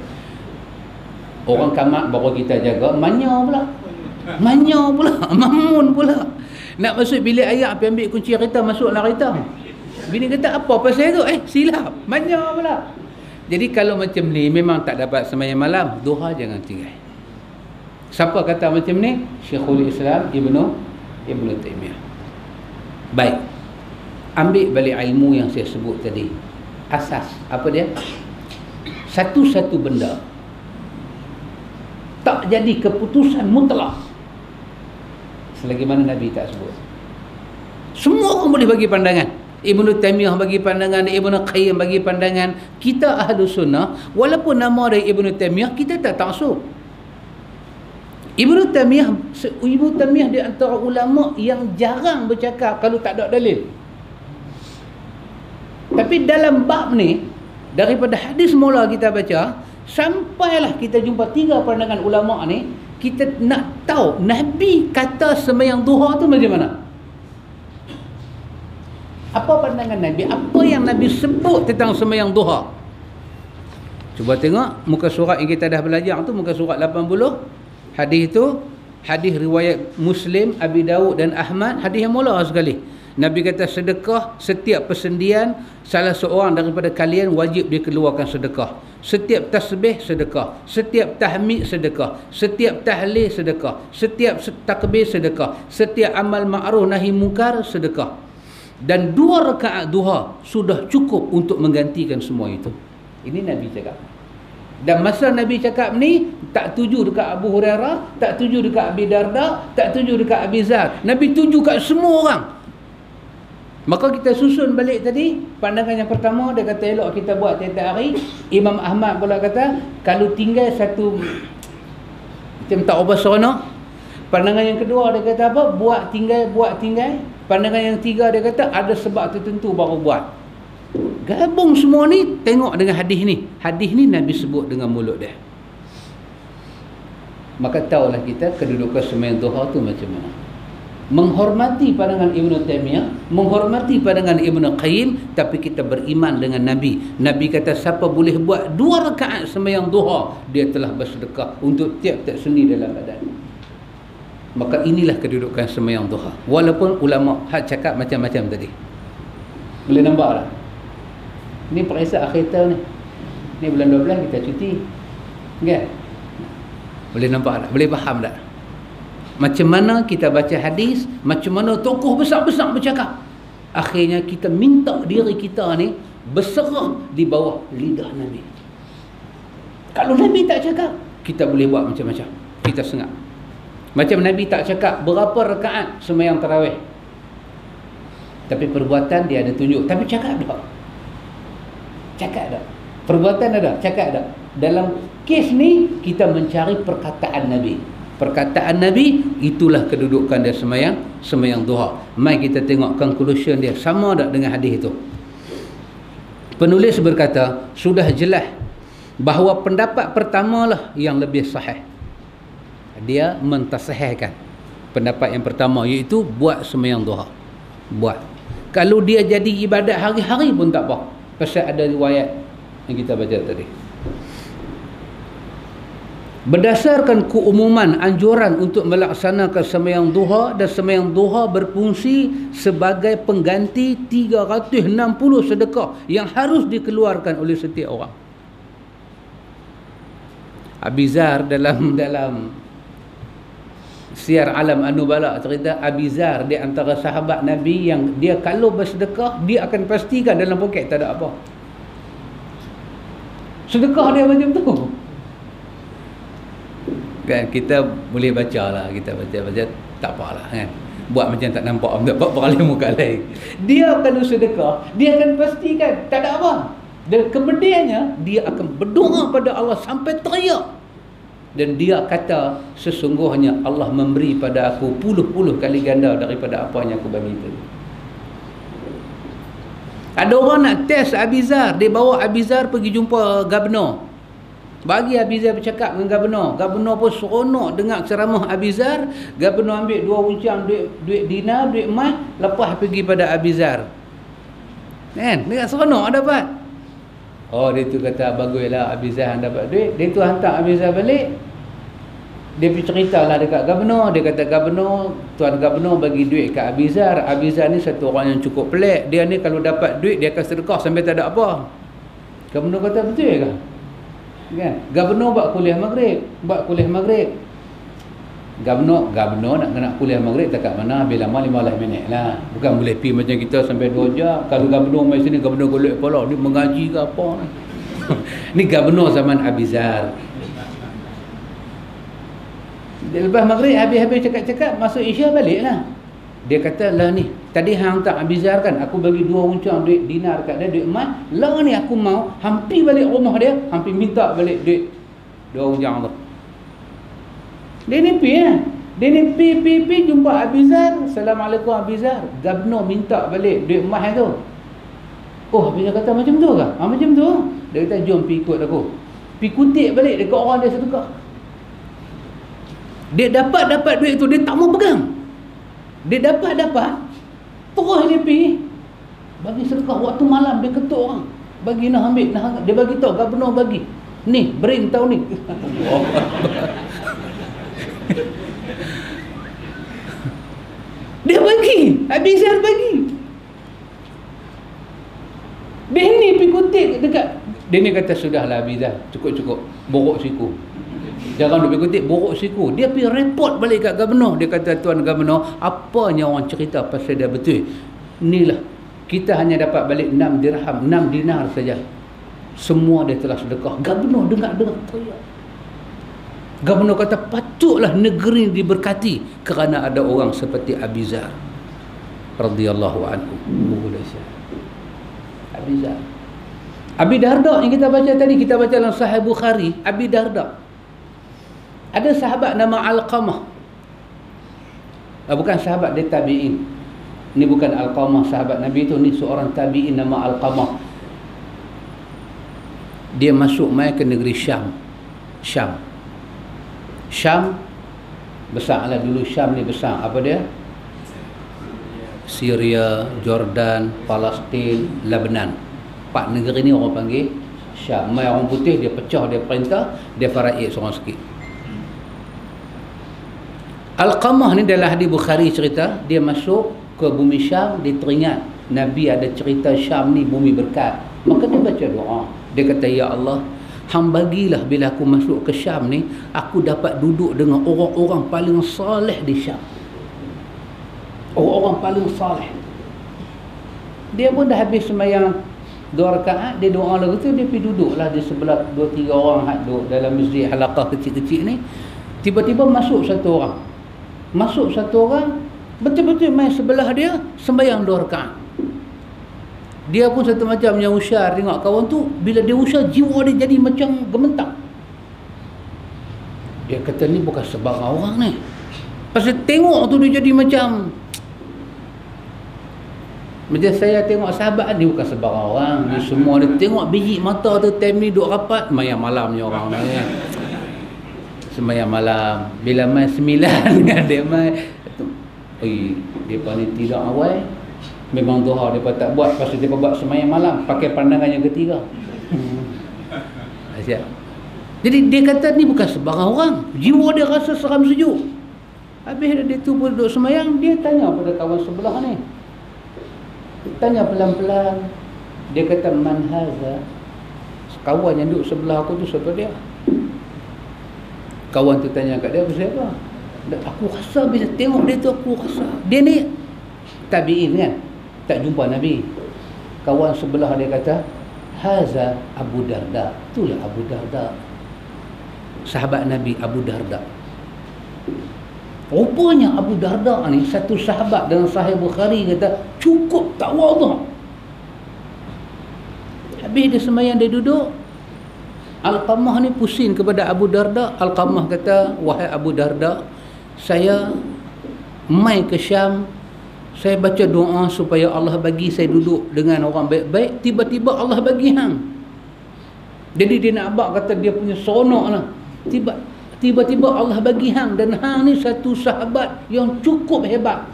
Orang kamat baru kita jaga, manya pula. Mamun pula. Nak masuk bilik ayak pergi ambil kunci kereta, masuklah kereta. Bini kata apa pasal tu? Silap. Manya pula. Jadi kalau macam ni memang tak dapat semayang malam, duha jangan tinggal. Siapa kata macam ni? Syekhul Islam Ibn Taymiyah. Baik. Ambil balik ilmu yang saya sebut tadi. Asas. Apa dia? Satu-satu benda tak jadi keputusan mutlak selagi mana Nabi tak sebut. Semua orang boleh bagi pandangan. Ibn Taymiyah bagi pandangan, Ibn Qayyim bagi pandangan. Kita ahlu sunnah, walaupun nama dari Ibn Taymiyah, kita tak taksub. Ibn Taymiyah di antara ulama yang jarang bercakap kalau tak ada dalil. Tapi dalam bab ni, daripada hadis mula kita baca, sampailah kita jumpa 3 pandangan ulama ni, kita nak tahu Nabi kata semayang duha tu macam mana. Apa pandangan Nabi? Apa yang Nabi sebut tentang semayang duha? Cuba tengok muka surat yang kita dah belajar tu, muka surat 80. Hadis itu hadis riwayat Muslim, Abi Daud dan Ahmad, hadis yang mula sekali. Nabi kata sedekah, setiap persendian salah seorang daripada kalian wajib dikeluarkan sedekah. Setiap tasbih sedekah, setiap tahmid sedekah, setiap tahlil sedekah, setiap takbir sedekah, setiap amal ma'ruf nahi munkar sedekah. Dan 2 rakaat duha sudah cukup untuk menggantikan semua itu. Ini Nabi cakap. Dan masa Nabi cakap ni, tak tuju dekat Abu Hurairah, tak tuju dekat Abi Darda, tak tuju dekat Abi Zar. Nabi tuju kat semua orang. Maka kita susun balik tadi. Pandangan yang pertama, dia kata elok kita buat tiap-tiap hari. Imam Ahmad pula kata kalau tinggal satu macam tak apa seronok. Pandangan yang kedua dia kata apa? Buat tinggal. Pandangan yang tiga dia kata ada sebab tertentu baru buat. Gabung semua ni, tengok dengan hadis ni. Hadis ni Nabi sebut dengan mulut dia. Maka tahulah kita kedudukan sembahyang duha tu macam mana. Menghormati pandangan Ibn Taymiyah, menghormati pandangan Ibn Qayyim, tapi kita beriman dengan Nabi. Nabi kata siapa boleh buat 2 rakaat sembahyang duha, dia telah bersedekah untuk tiap-tiap sendi dalam badan. Maka inilah kedudukan sembahyang duha. Walaupun ulama hak cakap macam-macam tadi. Boleh nampak tak? Ni perisa akhir tahun ni. Ni bulan 12 kita cuti. Kan? Boleh nampak tak? Boleh faham tak? Macam mana kita baca hadis, macam mana tokoh besar-besar bercakap. Akhirnya kita minta diri kita ni berserah di bawah lidah Nabi. Kalau Nabi tak cakap, kita boleh buat macam-macam. Kita sengak. Macam Nabi tak cakap berapa rakaat sembahyang tarawih. Tapi perbuatan dia ada tunjuk. Tapi cakap tak? Cakap tak? Perbuatan ada? Cakap tak? Dalam kes ni, kita mencari perkataan Nabi. Perkataan Nabi, itulah kedudukan dia sembahyang duha. Mari kita tengok conclusion dia. Sama tak dengan hadis itu? Penulis berkata, sudah jelas bahawa pendapat pertamalah yang lebih sahih. Dia mentasahihkan pendapat yang pertama, iaitu buat sembahyang duha. Buat. Kalau dia jadi ibadat hari-hari pun tak apa. Pasal ada riwayat yang kita baca tadi. Berdasarkan keumuman anjuran untuk melaksanakan sembahyang duha, dan sembahyang duha berfungsi sebagai pengganti 360 sedekah yang harus dikeluarkan oleh setiap orang. Abizar dalam Syiar Alam An-Nubala cerita, Abizar di antara sahabat Nabi yang dia kalau bersedekah, dia akan pastikan dalam poket tak ada apa. Sedekah dia macam tu. Kan kita boleh baca lah, kita baca tak apalah kan. Buat macam tak nampak, tak apa kali muka lain. Dia kalau sedekah, dia akan pastikan tak ada apa. Dan kemudiannya dia akan berdoa pada Allah sampai teriak. Dan dia kata sesungguhnya Allah memberi pada aku puluh-puluh kali ganda daripada apa yang aku bagi itu. Ada orang nak test Abizar, dia bawa Abizar pergi jumpa Gubernur. Bagi Abizar bercakap dengan Gubernur. Gubernur pun seronok dengar ceramah Abizar. Gubernur ambil 2 uncang duit dinar, duit emas, lepas pergi pada Abizar. Kan? Dia seronok dapat. Oh, dia tu kata baguslah Abizar dapat duit. Dia tu hantar Abizar balik. Dia pergi ceritalah dekat Gubernur. Dia kata Gubernur, Tuan Gubernur bagi duit kat Abizar. Abizar ni satu orang yang cukup pelik. Dia ni kalau dapat duit dia akan sedekah sampai tak ada apa. Gubernur kata betul ke? Kan? Gubernur buat kuliah maghrib. Gubernur nak kuliah maghrib tak kat mana, habis lama 15 minit lah. Bukan boleh pergi macam kita sampai 2 jam. Kalau Gubernur mai sini, Gubernur golek kepala, dia mengaji ke apa ni. Ni Gubernur zaman Abizar. Lepas maghrib habis cakap-cakap, masuk Isya balik lah. Dia kata lah ni, tadi hang tak Abizar kan, aku bagi 2 uncang duit dinar kat dia, duit emas. Lah ni aku mau hampir balik rumah dia, hampir minta balik duit 2 uncang tu. Dia ni pi jumpa Abizar. Assalamualaikum Abizar. Gubernur minta balik duit emas tu. Oh, Abizar kata macam tu ke? Macam tu. Dia kata jom pi ikut aku. Pi kutip balik dekat orang dia sedekah. Dia dapat duit tu, dia tak mau pegang. Dia dapat terus dia pi bagi sedekah waktu malam. Dia ketuk orang, bagi nak ambil, dia bagi tahu Gubernur bagi ni brain tahu ni. Dia bagi, Abizar bagi. Dia ni pergi kutip dekat. Dia ni kata sudahlah Abizar, cukup borok siku. Jangan duk kutip borok siku. Dia pergi report balik kat Gubernur. Dia kata, Tuan Gubernur, apanya orang cerita pasal dia betul. Inilah, kita hanya dapat balik 6 dirham, 6 dinar saja. Semua dia telah sedekah. Gubernur dengar teriak. Gubernur kata patutlah negeri diberkati kerana ada orang seperti Abizar. radhiyallahu anhu. Abi Darda yang kita baca tadi, kita baca dalam Sahih Bukhari. Abi Darda, ada sahabat nama Alqamah. Bukan sahabat, dia tabi'in. Ini bukan Alqamah sahabat Nabi itu, ni seorang tabi'in nama Alqamah. Dia masuk mai ke negeri Syam. Syam besar lah dulu. Syam ni besar. Apa dia? Syria, Jordan, Palestin, Lebanon. 4 negeri ni orang panggil Syam. Mai orang putih, dia pecah, dia perintah, dia faraid seorang sikit. Alqamah ni dalam hadis Bukhari cerita, dia masuk ke bumi Syam, dia teringat Nabi ada cerita Syam ni bumi berkat. Maka dia baca doa. Dia kata, ya Allah, Hang bagilah bila aku masuk ke Syam ni, aku dapat duduk dengan orang-orang paling saleh di Syam. Orang-orang paling saleh. Dia pun dah habis sembahyang 2 rakaat, dia doa lagu tu, dia pergi duduklah di sebelah 2-3 orang hak duduk dalam masjid halaqah kecil-kecil ni. Tiba-tiba masuk satu orang, betul-betul main sebelah dia, sembahyang 2 rakaat. Dia pun satu macam yang usyar, tengok kawan tu, bila dia usyar, jiwa dia jadi macam gementar. Dia kata, ni bukan sebarang orang ni. Pasal tengok tu dia jadi macam saya tengok sahabat ni bukan sebarang orang. Ni semua dia tengok biji mata tu, time ni duduk rapat, sembahyang malamnya orang ni. Sembahyang malam. Bila main 9 dengan dia main, mereka ni tidak awal. Memang duha mereka tak buat. Lepas tu mereka buat sembahyang malam, pakai pandangan yang ketiga. Jadi dia kata ni bukan sebarang orang. Jiwa dia rasa seram sejuk. Habis dia tu pun duduk sembahyang, dia tanya pada kawan sebelah ni. Dia tanya pelan-pelan. Dia kata, man haza? Kawan yang duduk sebelah aku tu siapa dia? Kawan tu tanya kat dia, siapa? Aku rasa bila tengok dia tu, aku rasa dia ni tabi'in kan, tak jumpa Nabi. Kawan sebelah dia kata, haza Abu Darda. Itulah Abu Darda, sahabat Nabi Abu Darda. Rupanya Abu Darda ni satu sahabat dalam Sahih Bukhari, kata cukup tawadhu. Habis dia sembahyang, dia duduk. Alqamah ni pusing kepada Abu Darda. Alqamah kata, wahai Abu Darda, saya mai ke Syam, saya baca doa supaya Allah bagi saya duduk dengan orang baik-baik, tiba-tiba Allah bagi hang. Jadi dia nak abang kata dia punya seronok lah. Tiba-tiba Allah bagi hang, dan hang ni satu sahabat yang cukup hebat.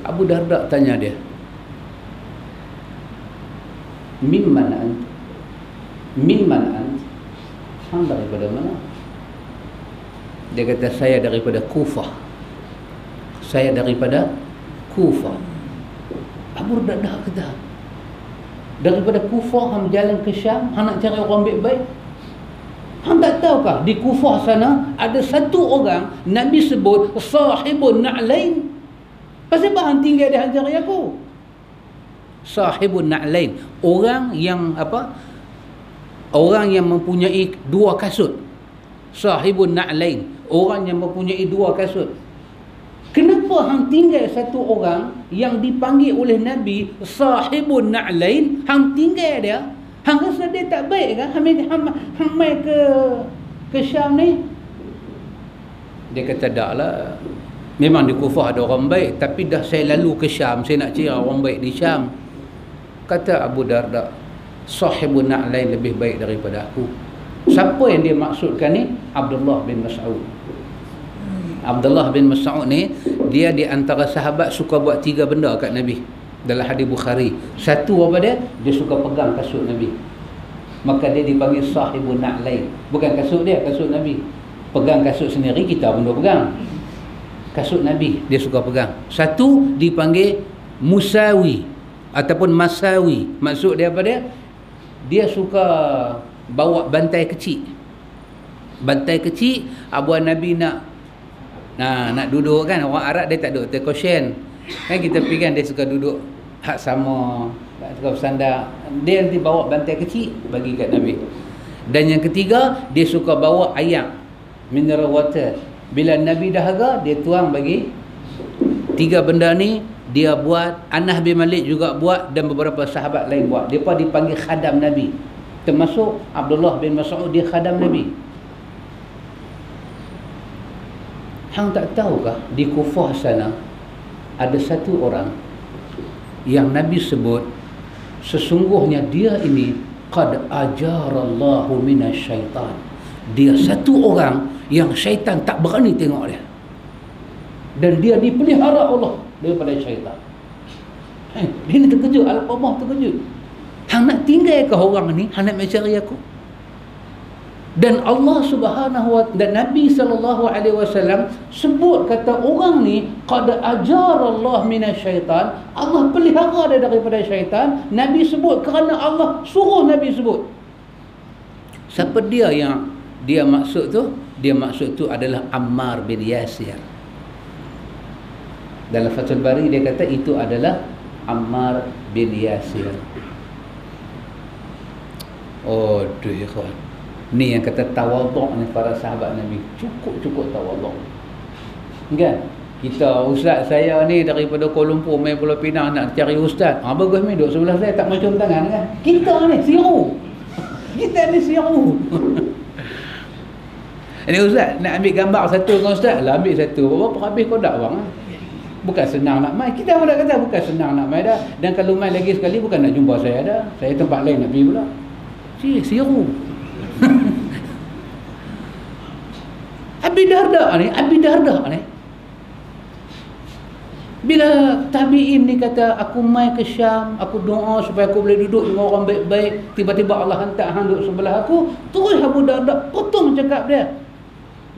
Abu Darda tanya dia, mimman ant? Hang daripada mana? Dia kata, saya daripada Kufah. Abu Darda kata, daripada Kufah hang jalan ke Syam, hang nak cari orang baik-baik. Hang tak tahukah di Kufah sana ada satu orang Nabi sebut sahibun na'lain? Pasal apa hang tinggal di hang cari aku? Sahibun na'lain, orang yang apa? Orang yang mempunyai 2 kasut. Sahibun na'lain, orang yang mempunyai 2 kasut. Kenapa hang tinggal satu orang yang dipanggil oleh Nabi sahibun na'lain, hang tinggal dia? Hang rasa dia tak baik kan? Hang mai ke Syam ni? Dia kata, tak lah. Memang di Kufah ada orang baik, tapi dah saya lalu ke Syam, saya nak cari orang baik di Syam. Kata Abu Darda, sahibun na'lain lebih baik daripada aku. Siapa yang dia maksudkan ni? Abdullah bin Mas'ud. Abdullah bin Mas'ud ni, dia di antara sahabat suka buat 3 benda kat Nabi dalam hadis Bukhari. Satu apa dia? Dia suka pegang kasut Nabi. Maka dia dipanggil sahibun na'lain. Bukan kasut dia, kasut Nabi. Pegang kasut sendiri, kita pun dah pegang. Kasut Nabi dia suka pegang. Satu dipanggil musawi ataupun masawi. Maksud dia apa dia? Dia suka bawa bantai kecil. Bantai kecil, abuan Nabi nak duduk kan. Orang Arab dia tak duduk terkosyen kan, kita pergi kan, dia suka duduk hak sama, tak suka bersandar. Dia nanti bawa bantai kecil bagi kat Nabi. Dan yang ketiga, dia suka bawa air mineral water. Bila Nabi dahaga, dia tuang bagi 3 Tiga benda ni dia buat, Anas bin Malik juga buat, dan beberapa sahabat lain buat. Mereka dipanggil khadam Nabi. Termasuk Abdullah bin Mas'ud, dia khadam Nabi. Hang tak tahukah di Kufah sana ada satu orang yang Nabi sebut sesungguhnya dia ini qad ajarallahu minasyaitan. Dia satu orang yang syaitan tak berani tengok dia. Dan dia dipelihara Allah daripada syaitan. Dia ni terkejut, Al-Qamah terkejut. Hang nak tinggalkah orang ni? Hang nak mencari aku? Dan Allah Subhanahu wa dan Nabi SAW sebut kata orang ni qad ajarallahu minasyaitan. Allah pelihara dia daripada syaitan. Nabi sebut kerana Allah suruh Nabi sebut. Siapa dia yang dia maksud tu? Dia maksud tu adalah Ammar bin Yasir. Dalam Fathul Bari dia kata itu adalah Ammar bin Yasir. Oh, tuh ikhwan. Ni yang kata tawaduk ni para sahabat Nabi. Cukup tawaduk. Kan? Kita ustaz saya ni daripada Kuala Lumpur main Pulau Pinang nak cari ustaz. Bagus ni duduk sebelah saya tak macam tangan kan. Kita ni siru. Kita ni siru. Ini ustaz nak ambil gambar satu dengan ustaz lah, ambil satu. Berapa habis kau dak bang? Bukan senang nak main. Kita pun dah kata bukan senang nak main dah. Dan kalau main lagi sekali bukan nak jumpa saya dah. Saya tempat lain nak pergi pula. Siru. Abi Darda ni bila tabi'in ni kata aku mai ke Syam, aku doa supaya aku boleh duduk dengan orang baik-baik, tiba-tiba Allah hantar hang duduk sebelah aku, terus Abu Darda potong cakap dia,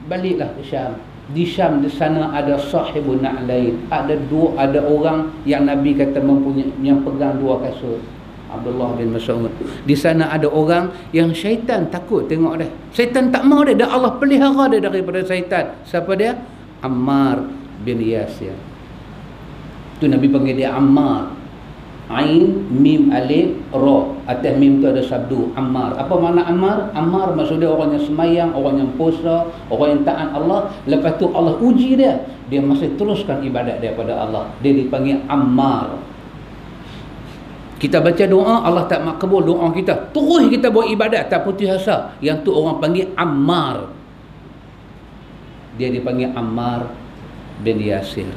baliklah ke Syam. Di Syam di sana ada sahibun na'lain, ada orang yang Nabi kata mempunyai yang pegang dua kasut, Abdullah bin Mas'ud. Di sana ada orang yang syaitan takut tengok dia. Syaitan tak mau dia, dan Allah pelihara dia daripada syaitan. Siapa dia? Ammar bin Yasir. Tu Nabi panggil dia Ammar. Ain, mim, alif, ra. Atas mim tu ada sabdu Ammar. Apa makna Ammar? Ammar maksudnya orang yang semayang, orang yang puasa, orang yang taat Allah. Lepas tu Allah uji dia, dia masih teruskan ibadat dia pada Allah. Dia dipanggil Ammar. Kita baca doa, Allah tak makbul doa kita, terus kita buat ibadat tak putus asa. Yang tu orang panggil Ammar. Dia dipanggil Ammar bin Yasir.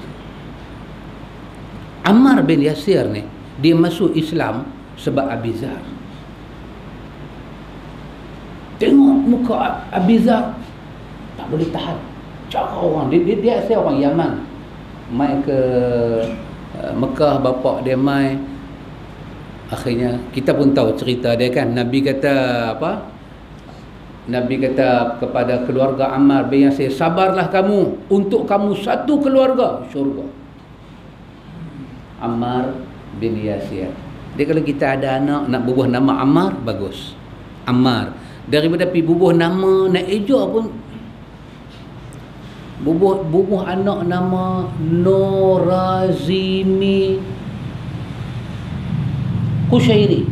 Ammar bin Yasir ni dia masuk Islam sebab Abizar. Tengok muka Abizar tak boleh tahan. Cara orang dia asal orang Yaman, mai ke Mekah, bapak dia mai. Akhirnya kita pun tahu cerita dia kan. Nabi kata apa? Nabi kata kepada keluarga Ammar bin Yasir, sabarlah kamu, untuk kamu satu keluarga syurga. Ammar bin Yasir. Dia kalau kita ada anak nak bubuh nama Ammar, bagus. Ammar. Daripada pergi bubuh nama nak ejak pun, bubuh anak nama Norazimi Qushairi.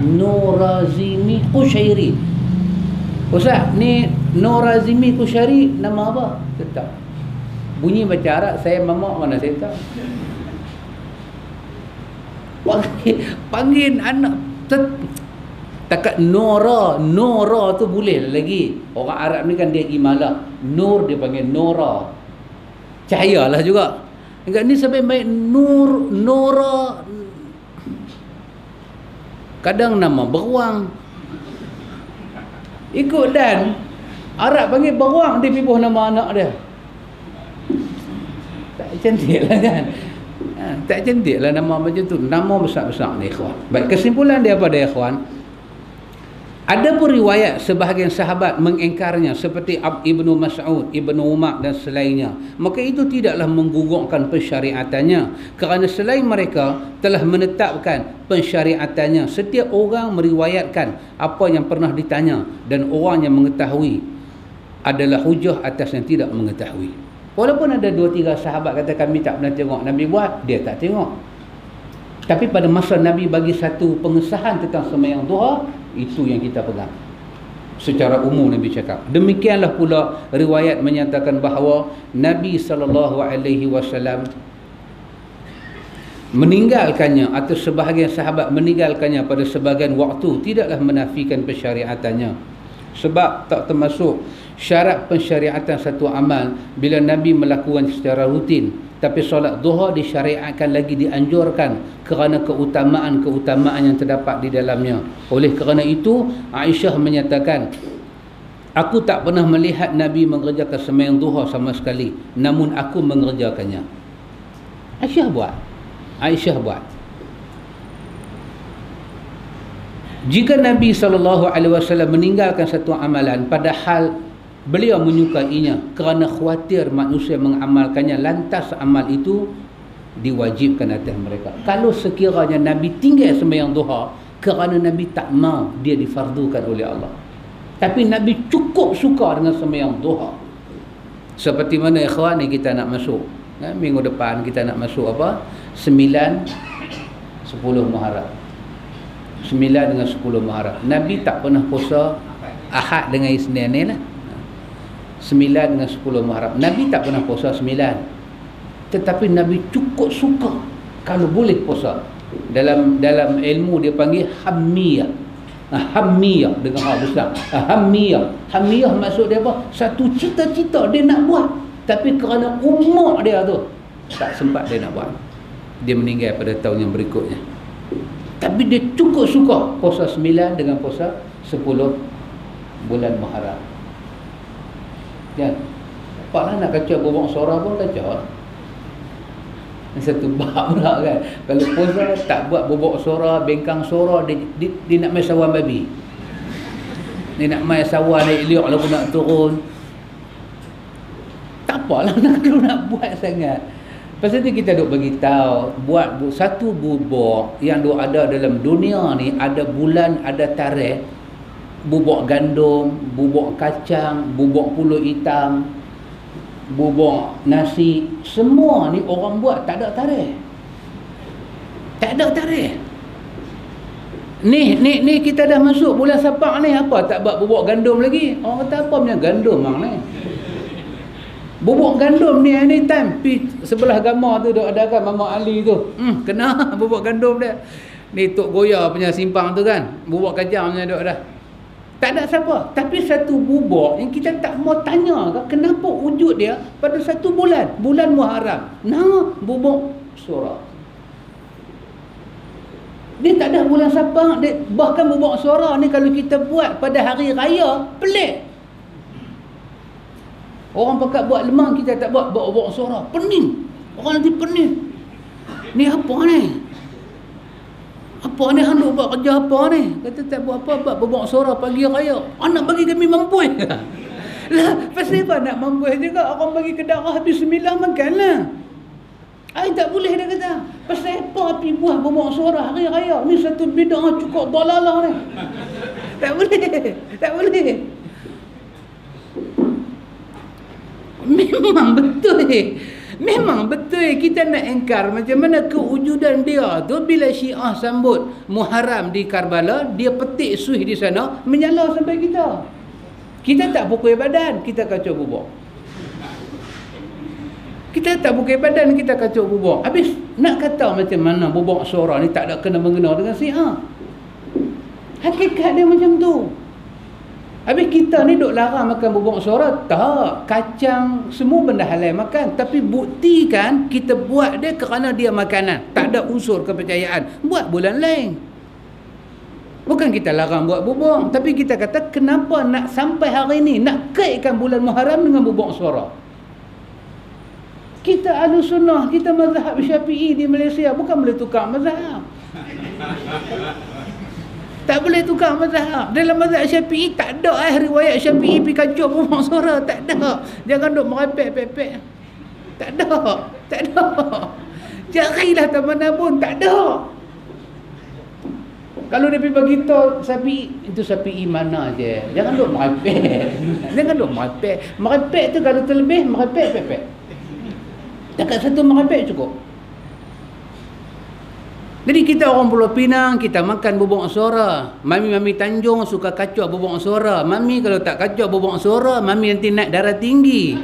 Norazimi Qushairi. Ustaz, ni Norazimi Qushairi nama apa? Tetap. Bunyi baca Arab, saya mamak mana saya tahu. Panggil anak takat Nora tu boleh lagi. Orang Arab ni kan dia imalah. Nur dia panggil Nora. Cahayalah juga. Enggak ni sampai baik Nora. Kadang nama beruang. Ikut dan Arab panggil beruang, dia pibuh nama anak dia. Tak cantik lah kan. Tak cantik lah nama macam tu. Nama besar-besar ni ikhwan. Baik, kesimpulan dia pada ikhwan, ada pun riwayat sebahagian sahabat mengingkarnya seperti Ibnu Mas'ud, Ibnu Umar dan selainnya. Maka itu tidaklah menggugurkan pensyariatannya, kerana selain mereka telah menetapkan pensyariatannya. Setiap orang meriwayatkan apa yang pernah ditanya, dan orang yang mengetahui adalah hujah atas yang tidak mengetahui. Walaupun ada 2-3 sahabat kata kami tak pernah tengok Nabi buat, dia tak tengok. Tapi pada masa Nabi bagi satu pengesahan tentang sembahyang duha, itu yang kita pegang. secara umum Nabi cakap. Demikianlah pula riwayat menyatakan bahawa Nabi SAW meninggalkannya atau sebahagian sahabat meninggalkannya pada sebahagian waktu, tidaklah menafikan pensyariatannya. Sebab tak termasuk syarat pensyariatan satu amal bila Nabi melakukan secara rutin. Tapi solat duha disyariatkan lagi, dianjurkan kerana keutamaan-keutamaan yang terdapat di dalamnya. Oleh kerana itu, Aisyah menyatakan, aku tak pernah melihat Nabi mengerjakan sembahyang duha sama sekali, namun aku mengerjakannya. Aisyah buat. Jika Nabi SAW meninggalkan satu amalan padahal beliau menyukainya kerana khawatir manusia mengamalkannya, lantas amal itu diwajibkan atas mereka. Kalau sekiranya Nabi tinggal sembahyang duha kerana Nabi tak mau dia difardukan oleh Allah, tapi Nabi cukup suka dengan sembahyang duha. Seperti mana ikhwan ni kita nak masuk, minggu depan kita nak masuk apa? 9-10 Muharram. 9 dengan 10 Muharram. Nabi tak pernah puasa Ahad dengan Isnin ni lah. 9 dengan 10 Muharram. Nabi tak pernah puasa 9. Tetapi Nabi cukup suka kalau boleh puasa. Dalam ilmu dia panggil hammiyah. Hammiyah dengan hak besar. Hammiyah maksud dia apa? Satu cita-cita dia nak buat, tapi kerana umur dia tu tak sempat dia nak buat. Dia meninggal pada tahun yang berikutnya. Tapi dia cukup suka puasa 9 dengan puasa 10 bulan Muharram. Kan? Paklah nak kacau bobok suara pun kacau. Satu bab pula kan. Kalau puasa tak buat bobok suara, bengkang suara, dia nak main sawah babi. Dia nak main sawah naik liuk lalu nak turun. Tak apalah kalau nak buat sangat. Pasal tu kita duk bagi tahu, buat satu bubuk yang duk ada dalam dunia ni, ada bulan, ada tarikh. Bubuk gandum, bubuk kacang, bubuk pulut hitam, bubuk nasi, semua ni orang buat tak ada tarikh. Tak ada tarikh. Ni kita dah masuk bulan Sapak ni, apa tak buat bubuk gandum lagi? Orang kata apa punya gandum hang ni? Bubuk gandum ni anytime pi sebelah gamar tu duk adakan Mama Ali tu. Kena bubuk gandum dia. Ni Tok Goya punya simpang tu kan. Bubuk kacang punya duk dah. Tak ada siapa. Tapi satu bubuk yang kita tak mau tanya kenapa wujud dia pada satu bulan Muharram. Nah, bubuk suara. Dia tak ada bulan Sapak, dia bahkan bubuk suara ni kalau kita buat pada hari raya pelik. Orang pakat buat lemang, kita tak buat bubuk suara. Pening. Orang nanti pening. Ni apa ni? Apa ni hang buat kerja apa ni? Kata tak buat apa, buat bubuk suara pagi raya. Anak bagi kami mampu. Lah, pasal apa nak mampu juga? Orang bagi kedarah habis 9 makanlah. Ai tak boleh dia kata. Pasal apa api buah bubuk suara hari raya? Ni satu bid'ah cukup dalalah ni. Tak boleh. Tak boleh. Memang betul kita nak engkar macam mana kewujudan dia tu. Bila Syiah sambut Muharram di Karbala, dia petik suih di sana, menyala sampai kita. Kita tak pukul badan, kita kacau bubuk. Kita tak pukul badan, kita kacau bubuk. Habis nak kata macam mana bubuk suara ni tak ada kena-mengena dengan Syiah. Hakikat dia macam tu. Habis kita ni duk larang makan bubuk suara. Tak, kacang semua benda halal makan, tapi buktikan kita buat dia kerana dia makanan, tak ada unsur kepercayaan. Buat bulan lain. Bukan kita larang buat bubuk, tapi kita kata kenapa nak sampai hari ni nak kaitkan bulan Muharram dengan bubuk suara. Kita Ahlus Sunnah, kita mazhab Syafi'i di Malaysia, bukan boleh tukar mazhab. Tak boleh tukar mazhab. Dalam mazhab Syafi'i tak ada riwayat Syafi'i pergi kacau bubuk suara. Tak ada. Jangan duk merepek-pepek. Tak ada. Tak ada. Carilah tak mana pun. Tak ada. Kalau dia pergi bagi tahu Syafi'i, itu Syafi'i mana je. Jangan duk merepek. Jangan duk merepek. Merepek tu kalau terlebih, merepek-pepek. Dekat satu merepek cukup. Jadi kita orang Pulau Pinang, kita makan bubuk suara. Mami-mami Tanjung suka kacau bubuk suara. Mami kalau tak kacau bubuk suara, mami nanti naik darah tinggi.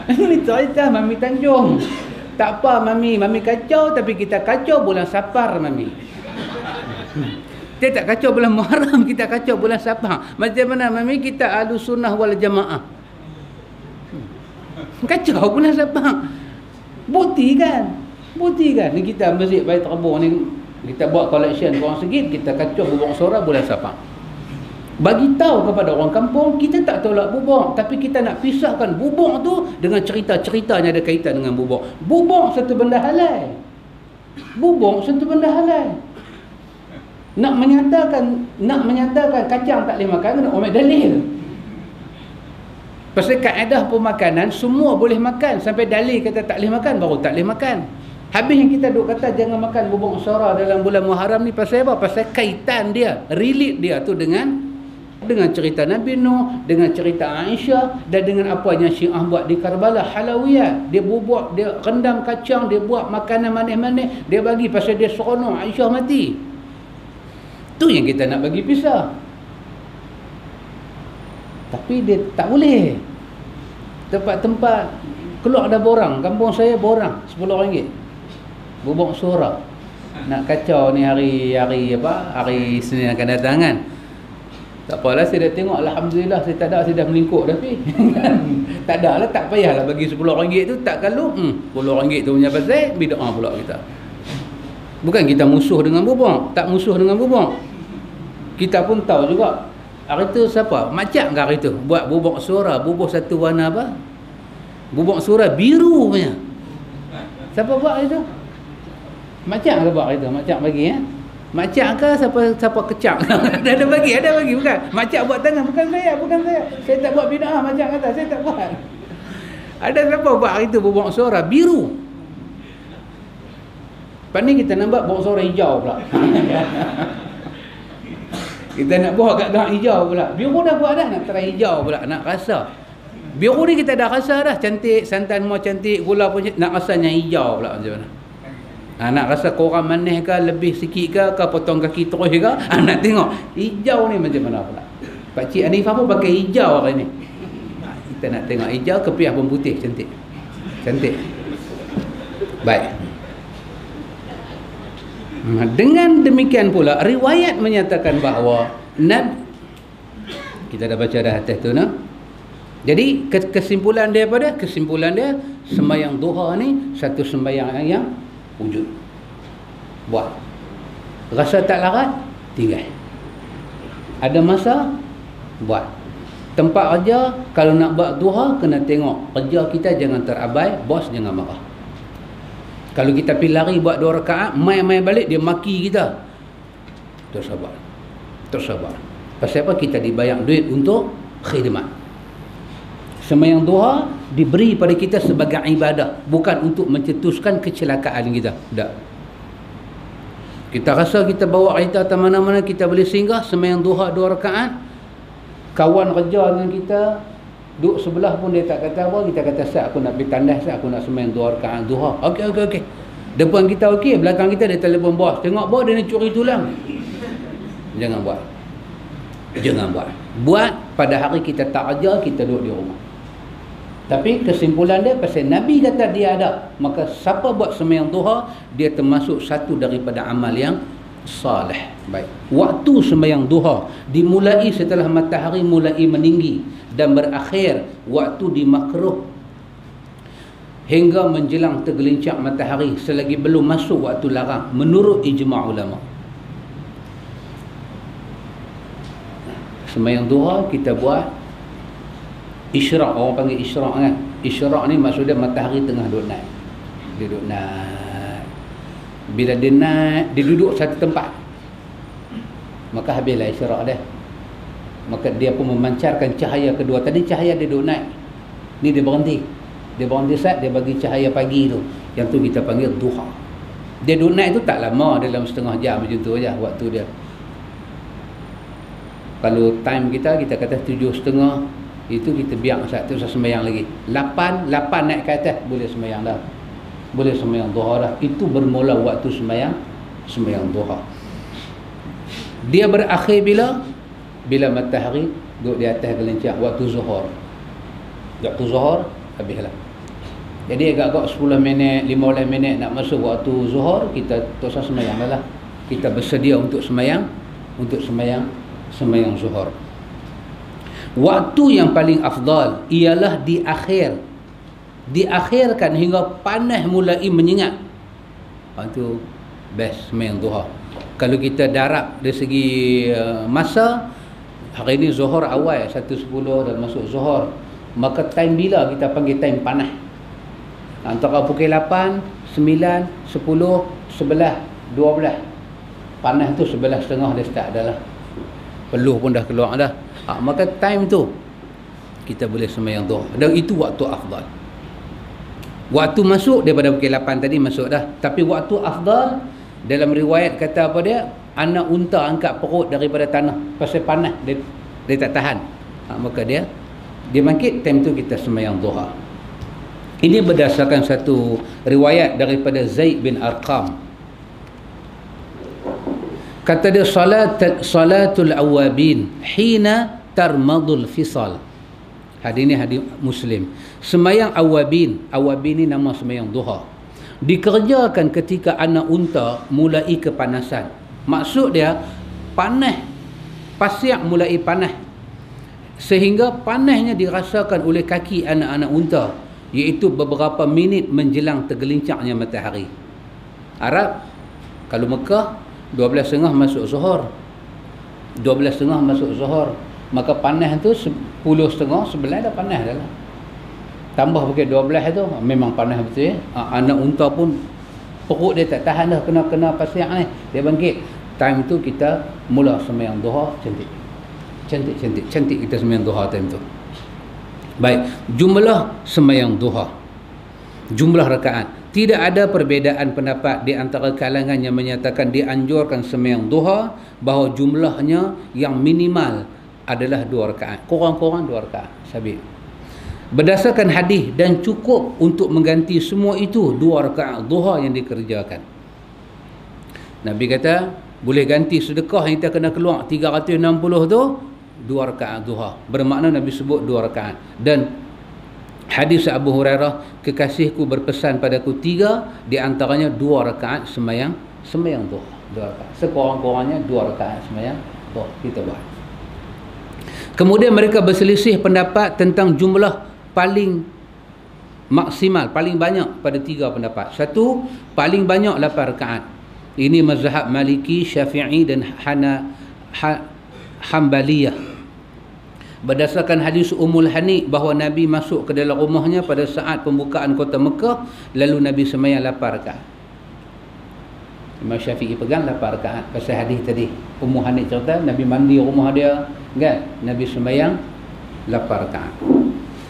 Ini cerita Mami Tanjung. Tak apa mami kacau, tapi kita kacau bulan Safar mami. Dia tak kacau bulan Muharram, kita kacau bulan Safar. Macam mana mami? Kita Ahlus Sunnah wal Jamaah. Kacau bulan Safar. Bukti kan? Ni kita Masjid Bait Rabung ni, kita buat collection korang sikit, kita kacau bubuk suara bulan Safar. Bagi tahu kepada orang kampung, kita tak tolak bubuk, tapi kita nak pisahkan bubuk tu dengan cerita-ceritanya ada kaitan dengan bubuk. Bubuk satu benda halal. Nak menyatakan kacang tak boleh makan, kena ambil dalil. Pasal kaedah pemakanan semua boleh makan, sampai dalil kata tak boleh makan baru tak boleh makan. Habis yang kita duk kata jangan makan bubuk suara dalam bulan Muharram ni pasal apa? Pasal kaitan dia, relate dia tu dengan cerita Nabi Nuh, dengan cerita Aisyah, dan dengan apa yang Syiah buat di Karbala, halawiyat. Dia bubuk, dia rendam kacang, dia buat makanan manis-manis, dia bagi pasal dia seronok Aisyah mati. Tu yang kita nak bagi pisah. Tapi dia tak boleh. Tempat-tempat keluar ada borang, kampung saya borang RM10 bubuk suara. Nak kacau ni hari Senin akan datang kan. Tak apalah, saya dah tengok, alhamdulillah saya tak ada, saya dah melingkuk dah pi. Tak ada lah, tak payahlah bagi RM10 tu, tak kalau RM10 tu punya pasal bid'ah pula kita. Bukan kita musuh dengan bubuk, tak musuh dengan bubuk. Kita pun tahu juga hari tu siapa? Macam ke hari tu buat bubuk suara, bubuk satu warna apa? Bubuk suara biru punya. Siapa buat hari tu? Macam ke buat hari tu? Macam bagi ya? Macam ke siapa kecak? ada bagi bukan? Macam buat tangan, bukan saya. Saya tak buat bid'ah, macam kata saya tak buat. Ada siapa buat hari tu bubuk suara biru? Lepas ni kita nampak bubuk suara hijau pula. Kita nak buat kat dalam hijau pula. Biru dah buat dah, nak try hijau pula, nak rasa. Biru ni kita dah rasa dah, cantik, santan mau cantik, gula pun nak rasanya hijau pula macam mana. Nak rasa korang manis ke, lebih sikit ke potong kaki terus ke, nak tengok hijau ni macam mana pula. Pakcik Hanifah pun pakai hijau hari ni. Kita nak tengok hijau, kepiah pun putih, cantik. Baik. Dengan demikian pula riwayat menyatakan bahawa kita dah baca dah atas tu nah. Jadi kesimpulan dia sembahyang duha ni satu sembahyang yang wujud. Buat. Rasa tak larat, tinggal. Ada masa, buat. Tempat kerja, kalau nak buat duha, kena tengok kerja kita jangan terabai, bos jangan marah. Kalau kita pergi lari buat 2 rakaat, mai balik dia maki kita, tersabar. Pasal apa? Kita dibayar duit untuk khidmat. Sembahyang duha diberi pada kita sebagai ibadah, bukan untuk mencetuskan kecelakaan kita. Tak. Kita rasa kita bawa kereta ke mana-mana, kita boleh singgah sembahyang duha 2 rakaat. Kawan kerja dengan kita duduk sebelah pun dia tak kata apa, kita kata sat aku nak pergi tandas, sat aku nak sembahyang 2 rakaat duha. Okey. Depan kita okey, belakang kita dia telefon bos. Tengok bos dia nak curi tulang. Jangan buat. Buat pada hari kita tak kerja, kita duduk di rumah. Tapi kesimpulan dia pasal Nabi kata dia ada, maka siapa buat sembahyang duha dia termasuk satu daripada amal yang salih. Baik. Waktu sembahyang duha dimulai setelah matahari mulai meninggi dan berakhir waktu dimakruh hingga menjelang tergelincir matahari selagi belum masuk waktu larang menurut ijma' ulama. Sembahyang duha kita buat isyraq, orang panggil isyraq kan. Isyraq ni maksudnya matahari tengah duduk naik. Dia duduk naik. Bila dia naik, dia duduk satu tempat, maka habislah isyraq dia. Maka dia pun memancarkan cahaya kedua. Tadi cahaya dia duduk naik, ni dia berhenti saat dia bagi cahaya pagi tu. Yang tu kita panggil duha. Dia duduk naik tu tak lama, dalam setengah jam macam tu aja waktu dia. Kalau time kita kata 7.30, itu kita biar saat tu sembahyang lagi. 8 naik ke atas boleh sembahyang dah. boleh sembahyang duha dah. Itu bermula waktu sembahyang duha. Dia berakhir bila matahari duduk di atas gelincir, waktu zuhur. Waktu zuhur habislah. Jadi agak-agak 10 minit, 15 minit nak masuk waktu zuhur, kita tak usah sembahyang dah lah. Kita bersedia untuk sembahyang zuhur. Waktu yang paling afdal ialah di akhir. Diakhirkan hingga panas mulai menyengat. Itu best sembahyang duha. Kalau kita darab dari segi masa, hari ini zuhur awal 1.10 dan masuk zuhur, maka time bila kita panggil time panas? Antara pukul 8, 9, 10, 11, 12. Panas tu 11.30 dia start dah lah. Peluh pun dah keluar dah. Maka time tu kita boleh sembahyang duha. Dan itu waktu afdal. Waktu masuk daripada pukul 8 tadi masuk dah. Tapi waktu afdal, dalam riwayat kata apa dia? Anak unta angkat perut daripada tanah. Pasal panas dia tak tahan. Maka dia bangkit, time tu kita sembahyang duha. Ini berdasarkan satu riwayat daripada Zaid bin Arqam. Kata dia, salatul awabin hina tarmadul fisal. Hadis ini hadis Muslim. Sembahyang awabin ni nama sembahyang duha, dikerjakan ketika anak unta mulai kepanasan. Maksud dia, panas, pasir mulai panas, sehingga panasnya dirasakan oleh kaki anak-anak unta, iaitu beberapa minit menjelang tergelincirnya matahari. Arab, kalau Mekah 12.30 masuk zuhur, 12.30 masuk zuhur, maka panas tu 10.30, 11 dah panas dah lah. Tambah pukul 12 tu memang panas betul. Anak unta pun perut dia tak tahan dah, kena pasir ni, dia bangkit. Time tu kita mula sembahyang duha. Cantik kita sembahyang duha time tu. Baik, jumlah sembahyang duha, jumlah rakaat. Tidak ada perbezaan pendapat di antara kalangan yang menyatakan dianjurkan sembahyang duha bahawa jumlahnya yang minimal adalah 2 rakaat. Kurang-kurang 2 rakaat sabit. Berdasarkan hadis, dan cukup untuk mengganti semua itu 2 rakaat duha yang dikerjakan. Nabi kata boleh ganti sedekah yang kita kena keluar 360 tu 2 rakaat duha. Bermakna Nabi sebut 2 rakaat. Dan hadis Abu Hurairah, kekasihku berpesan padaku 3, di antaranya 2 rakaat sembahyang duha. 2 rakaat. Sekurang-kurangnya 2 rakaat sembahyang duha kita buat. Kemudian mereka berselisih pendapat tentang jumlah paling maksimal, paling banyak pada 3 pendapat. Satu, paling banyak 8 rakaat. Ini mazhab Maliki, Syafi'i dan Hanbaliyah. Berdasarkan hadis Ummul Hani bahawa Nabi masuk ke dalam rumahnya pada saat pembukaan kota Mekah, lalu Nabi sembahyang 8 rakaat. Imam Syafi'i pegang 8 rakaat pasal hadis tadi. Ummu Hani cerita Nabi mandi rumah dia, kan? Nabi sembahyang 8 rakaat.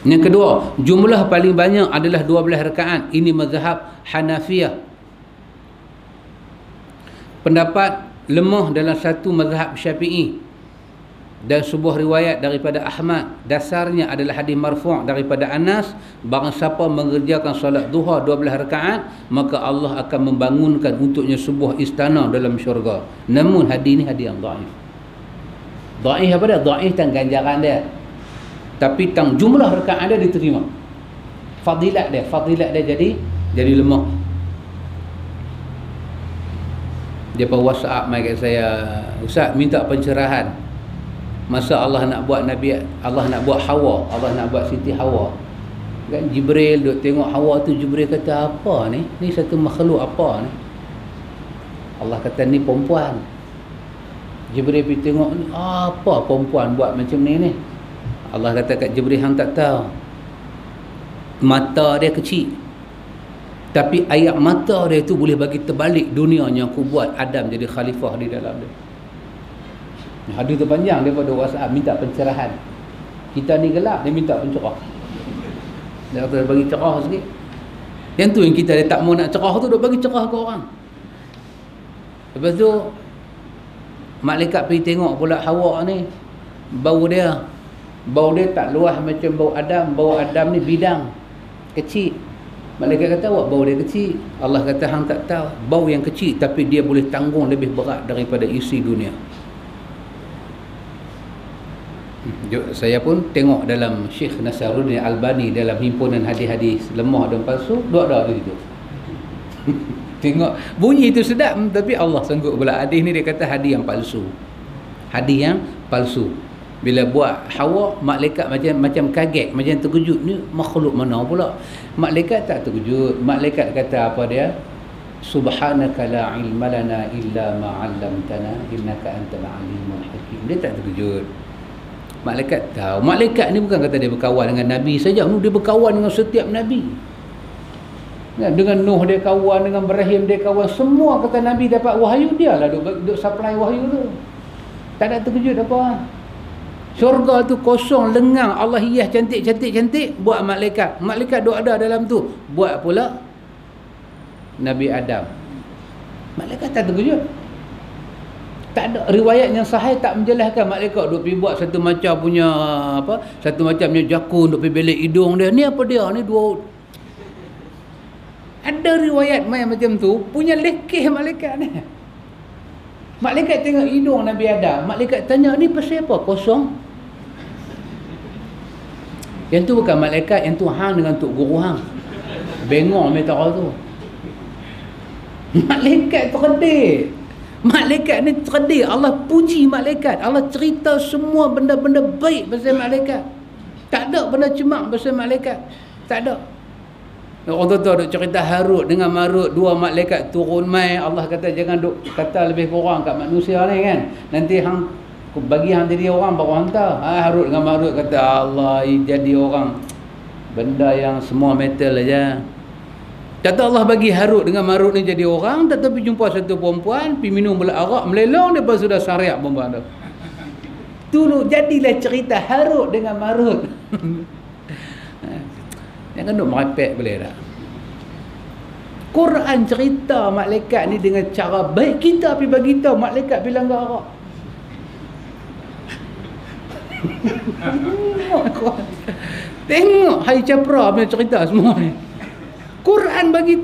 Yang kedua, jumlah paling banyak adalah 12 rakaat. Ini mazhab Hanafiyah. Pendapat lemah dalam satu mazhab Syafi'i dan sebuah riwayat daripada Ahmad. Dasarnya adalah hadis marfu' daripada Anas, barang siapa mengerjakan solat duha 12 rakaat, maka Allah akan membangunkan untuknya sebuah istana dalam syurga. Namun hadis ini hadis yang dhaif. Dhaif apa dia? Dhaif tentang ganjaran dia, tapi tentang jumlah rakaat dia diterima. Fadilat dia jadi lemah. Dia pun WhatsApp mai kat saya, Ustaz minta pencerahan. Masa Allah nak buat Nabi, Allah nak buat Hawa, Allah nak buat Siti Hawa, kan Jibril duk tengok Hawa tu, Jibril kata apa ni? Ni satu makhluk apa ni? Allah kata ni perempuan. Jibril pergi tengok, ni apa perempuan buat macam ni? Allah kata kat Jibril, hang tak tahu, mata dia kecil, tapi ayat mata dia tu boleh bagi terbalik dunia yang aku buat Adam jadi khalifah di dalam dia. Hadis tu panjang, daripada WhatsApp minta pencerahan. Kita ni gelap, dia minta pencerah. Dia kata bagi cerah sikit. Yang tu yang kita dia tak mau nak cerah tu, dia bagi cerah ke orang. Lepas tu malaikat pergi tengok pula Hawa ni, bau dia tak luas macam bau Adam. Bau Adam ni bidang kecil. Malaikat kata awak bau dia kecil. Allah kata hang tak tahu, bau yang kecil tapi dia boleh tanggung lebih berat daripada isi dunia. Saya pun tengok dalam Syekh Nasaruddin Albani dalam himpunan hadis-hadis lemah dan palsu, ada tu gitu. Tengok bunyi itu sedap, tapi Allah sanggup pula hadis ni dia kata hadis yang palsu. Hadis yang palsu. Bila buat Hawa, malaikat macam kaget, macam terkejut, ni makhluk mana pula. Malaikat tak terkejut. Malaikat kata apa dia? Subhanaka la ilma lana illa ma 'allamtana innaka antal alimul hakim. Dia tak terkejut. Malaikat tahu. Malaikat ni bukan kata dia berkawan dengan Nabi saja, dia berkawan dengan setiap Nabi. Dengan Nuh dia kawan, dengan Ibrahim dia kawan, semua kata Nabi dapat wahyu, dia lah duk supply wahyu tu. Tak ada terkejut apa. Syurga tu kosong, lengang, Allah hias cantik, buat malaikat. Malaikat duk ada dalam tu, buat pula Nabi Adam. Malaikat tak terkejut. Tak ada riwayat yang sahih tak menjelaskan malaikat duk pergi buat satu macam punya satu macam punya jakun, duk pergi belik hidung dia. Ni apa dia? Ni dua. Ada riwayat macam tu, punya lekeh malaikat ni. Malaikat tengok hidung Nabi Adam, malaikat tanya, ni pasal apa kosong? Yang tu bukan malaikat, yang tu hang dengan tok guru hang. Bengong metal tu. Malaikat terdedik. Malaikat ni terdedik. Allah puji malaikat. Allah cerita semua benda-benda baik pasal malaikat. Tak ada benda cemak pasal malaikat. Tak ada. Orang tu duk cerita Harut dengan Marut, dua malaikat turun mai. Allah kata jangan duk kata lebih kurang kat manusia ni kan. Nanti hang bagi hang jadi orang baru hantar. Harut dengan Marut kata Allah jadi orang. Benda yang semua metal aja. Kata Allah bagi Harut dengan Marut ni jadi orang, tetapi jumpa satu perempuan, pergi minum bola arak, melelong, dia sudah sariak perempuan tu. Dulu jadilah cerita Harut dengan Marut. Jangan duk merepek boleh tak? Quran cerita malaikat ni dengan cara baik, kita pergi bagi tahu malaikat pergi langgar arak. Tengok Hai Capra punya cerita semua ni. Quran bagi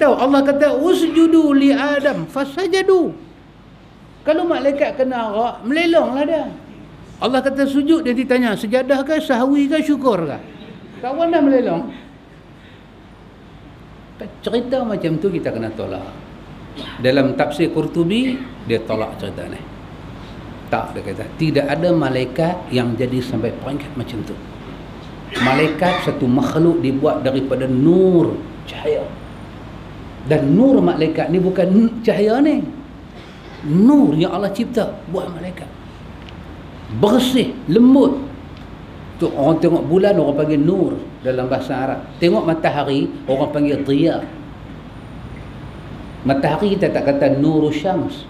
tahu. Allah kata usjudu li Adam fasajadu. Kalau malaikat kena arak, melelonglah dia. Allah kata sujud, dia ditanya sejadah ke, sahwi ke, syukur ke? Kawan dah melelong. Cerita macam tu kita kena tolak. Dalam tafsir Qurtubi, dia tolak cerita ni. Tak, dia kata tidak ada malaikat yang jadi sampai peringkat macam tu. Malaikat satu makhluk dibuat daripada nur, cahaya. Dan nur malaikat ni bukan cahaya ni. Nur yang Allah cipta buat malaikat. Bersih, lembut. Tu orang tengok bulan, orang panggil nur dalam bahasa Arab. Tengok matahari, orang panggil dhiya. Matahari kita tak kata nurus syams.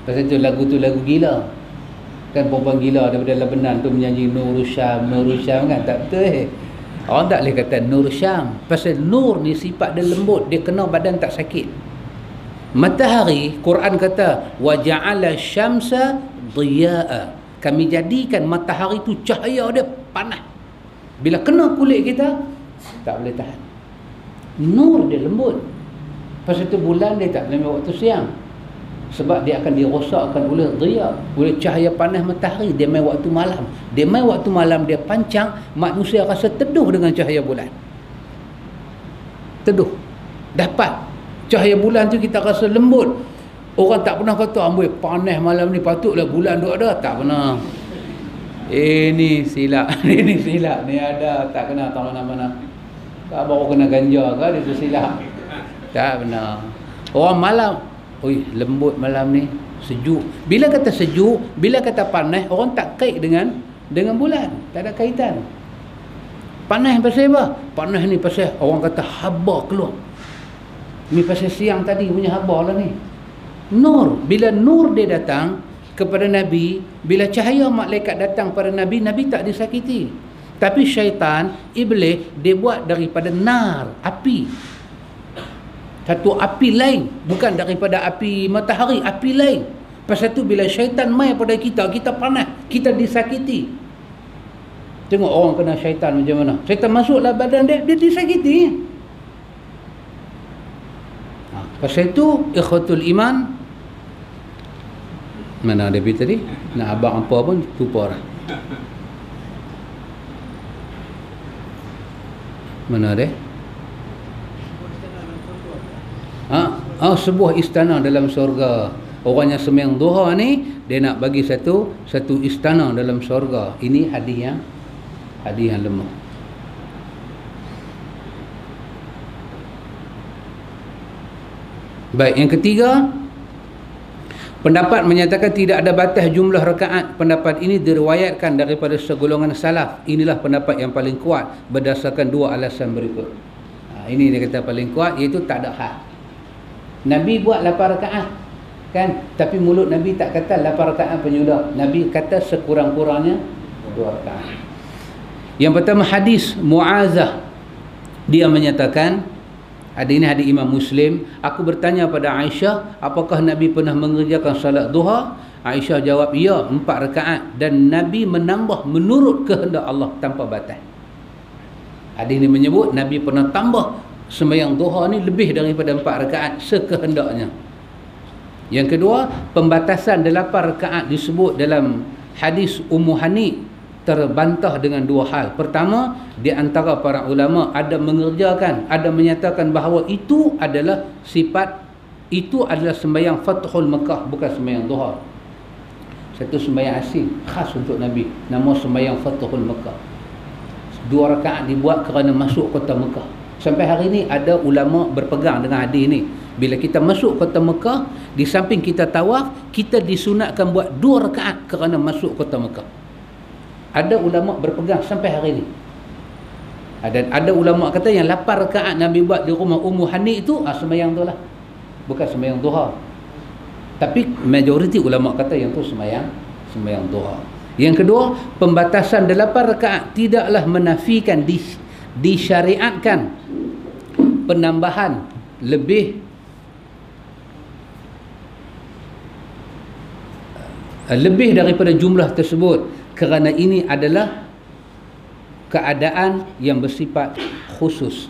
Pasal tu lagu gila. Kan perempuan gila daripada Lebanon tu menyanyi nurus syam kan, tak betul. Orang tak boleh kata nur syam. Pasal nur ni sifat dia lembut, dia kena badan tak sakit. Matahari, Quran kata wa ja'ala syamsa dhiya'a. Kami jadikan matahari tu cahaya dia panas. Bila kena kulit kita, tak boleh tahan. Nur dia lembut. Pasal tu bulan dia tak boleh main waktu siang. Sebab dia akan dirosakkan oleh dhiya, oleh cahaya panas matahari. Dia main waktu malam. Dia main waktu malam, dia pancang, manusia rasa teduh dengan cahaya bulan. Teduh. Dapat. Cahaya bulan tu kita rasa lembut. Orang tak pernah kata amboi panas malam ni patutlah bulan duk ada, tak pernah. Ni silap. Ni silap. Ni ada tak kena tahu mana-mana. Tak baru kena ganja ke dia tu silap. Tak benar. Orang malam, oi lembut malam ni, sejuk. Bila kata sejuk, bila kata panas, orang tak kait dengan bulan. Tak ada kaitan. Panas pasal apa? Panas ni pasal orang kata haba keluar. Ni pasal siang tadi punya haba lah ni. Nur, bila nur dia datang kepada Nabi, bila cahaya malaikat datang pada Nabi, Nabi tak disakiti. Tapi syaitan, iblis, dia buat daripada nar, api. Satu api lain, bukan daripada api matahari, api lain. Pasal tu bila syaitan mai pada kita, kita panas, kita disakiti. Tengok orang kena syaitan macam mana. Syaitan masuklah badan dia, dia disakiti. Pasal itu ikhwatul iman, mana ada pergi tadi? Nak abang apa pun lupa dah. Mana ada? Sebuah istana dalam syurga. Orang yang sembahyang duha ni, dia nak bagi satu istana dalam syurga. Ini hadis yang lemah. Baik, yang ketiga, pendapat menyatakan tidak ada batas jumlah rakaat. Pendapat ini diriwayatkan daripada segolongan salaf. Inilah pendapat yang paling kuat berdasarkan dua alasan berikut. Ini dia kata paling kuat, iaitu tak ada had. Nabi buat 8 rakaat kan, tapi mulut Nabi tak kata 8 rakaat penyudah. Nabi kata sekurang-kurangnya 2 rakaat. Yang pertama hadis Mu'azah, dia menyatakan, ini hadis Imam Muslim, aku bertanya pada Aisyah, apakah Nabi pernah mengerjakan salat duha? Aisyah jawab, ya, 4 rakaat, dan Nabi menambah menurut kehendak Allah tanpa batas. Hadis ini menyebut Nabi pernah tambah sembahyang duha ni lebih daripada 4 rakaat sekehendaknya. Yang kedua, pembatasan 8 rakaat disebut dalam hadis Ummu Hani terbantah dengan 2 hal. Pertama, di antara para ulama ada mengerjakan, ada menyatakan bahawa itu adalah sembahyang Fathul Mekah, bukan sembahyang duha. Satu sembahyang asing khas untuk Nabi, nama sembahyang Fathul Mekah. 2 rakaat dibuat kerana masuk kota Mekah. Sampai hari ini ada ulama berpegang dengan hadis ni. Bila kita masuk kota Mekah, di samping kita tawaf, kita disunatkan buat 2 rakaat kerana masuk kota Mekah. Ada ulama berpegang sampai hari ini. Dan ada ulama kata yang 8 rakaat Nabi buat di rumah Ummu Hani itu sembahyang tu lah, bukan sembahyang duha. Tapi majoriti ulama kata yang tu sembahyang duha. Yang kedua, pembatasan 8 rakaat tidaklah menafikan disyariatkan penambahan lebih daripada jumlah tersebut, kerana ini adalah keadaan yang bersifat khusus.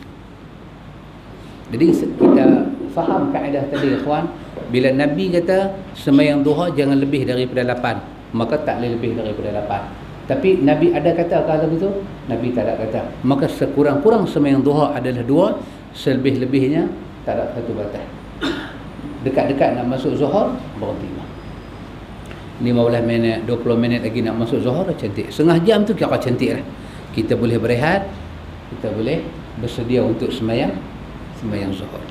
Jadi kita faham kaedah tadi, ikhwan. Bila Nabi kata sembahyang duha jangan lebih daripada 8, maka tak boleh lebih daripada 8. Tapi Nabi ada kata kalau begitu? Nabi tak ada kata. Maka sekurang-kurang sembahyang duha adalah 2, selebih-lebihnya tak ada satu batas. Dekat-dekat nak masuk zuhur, berhenti. 15 minit, 20 minit lagi nak masuk zuhur, cantik. Setengah jam tu kira cantik lah. Kita boleh berehat, kita boleh bersedia untuk sembahyang zuhur.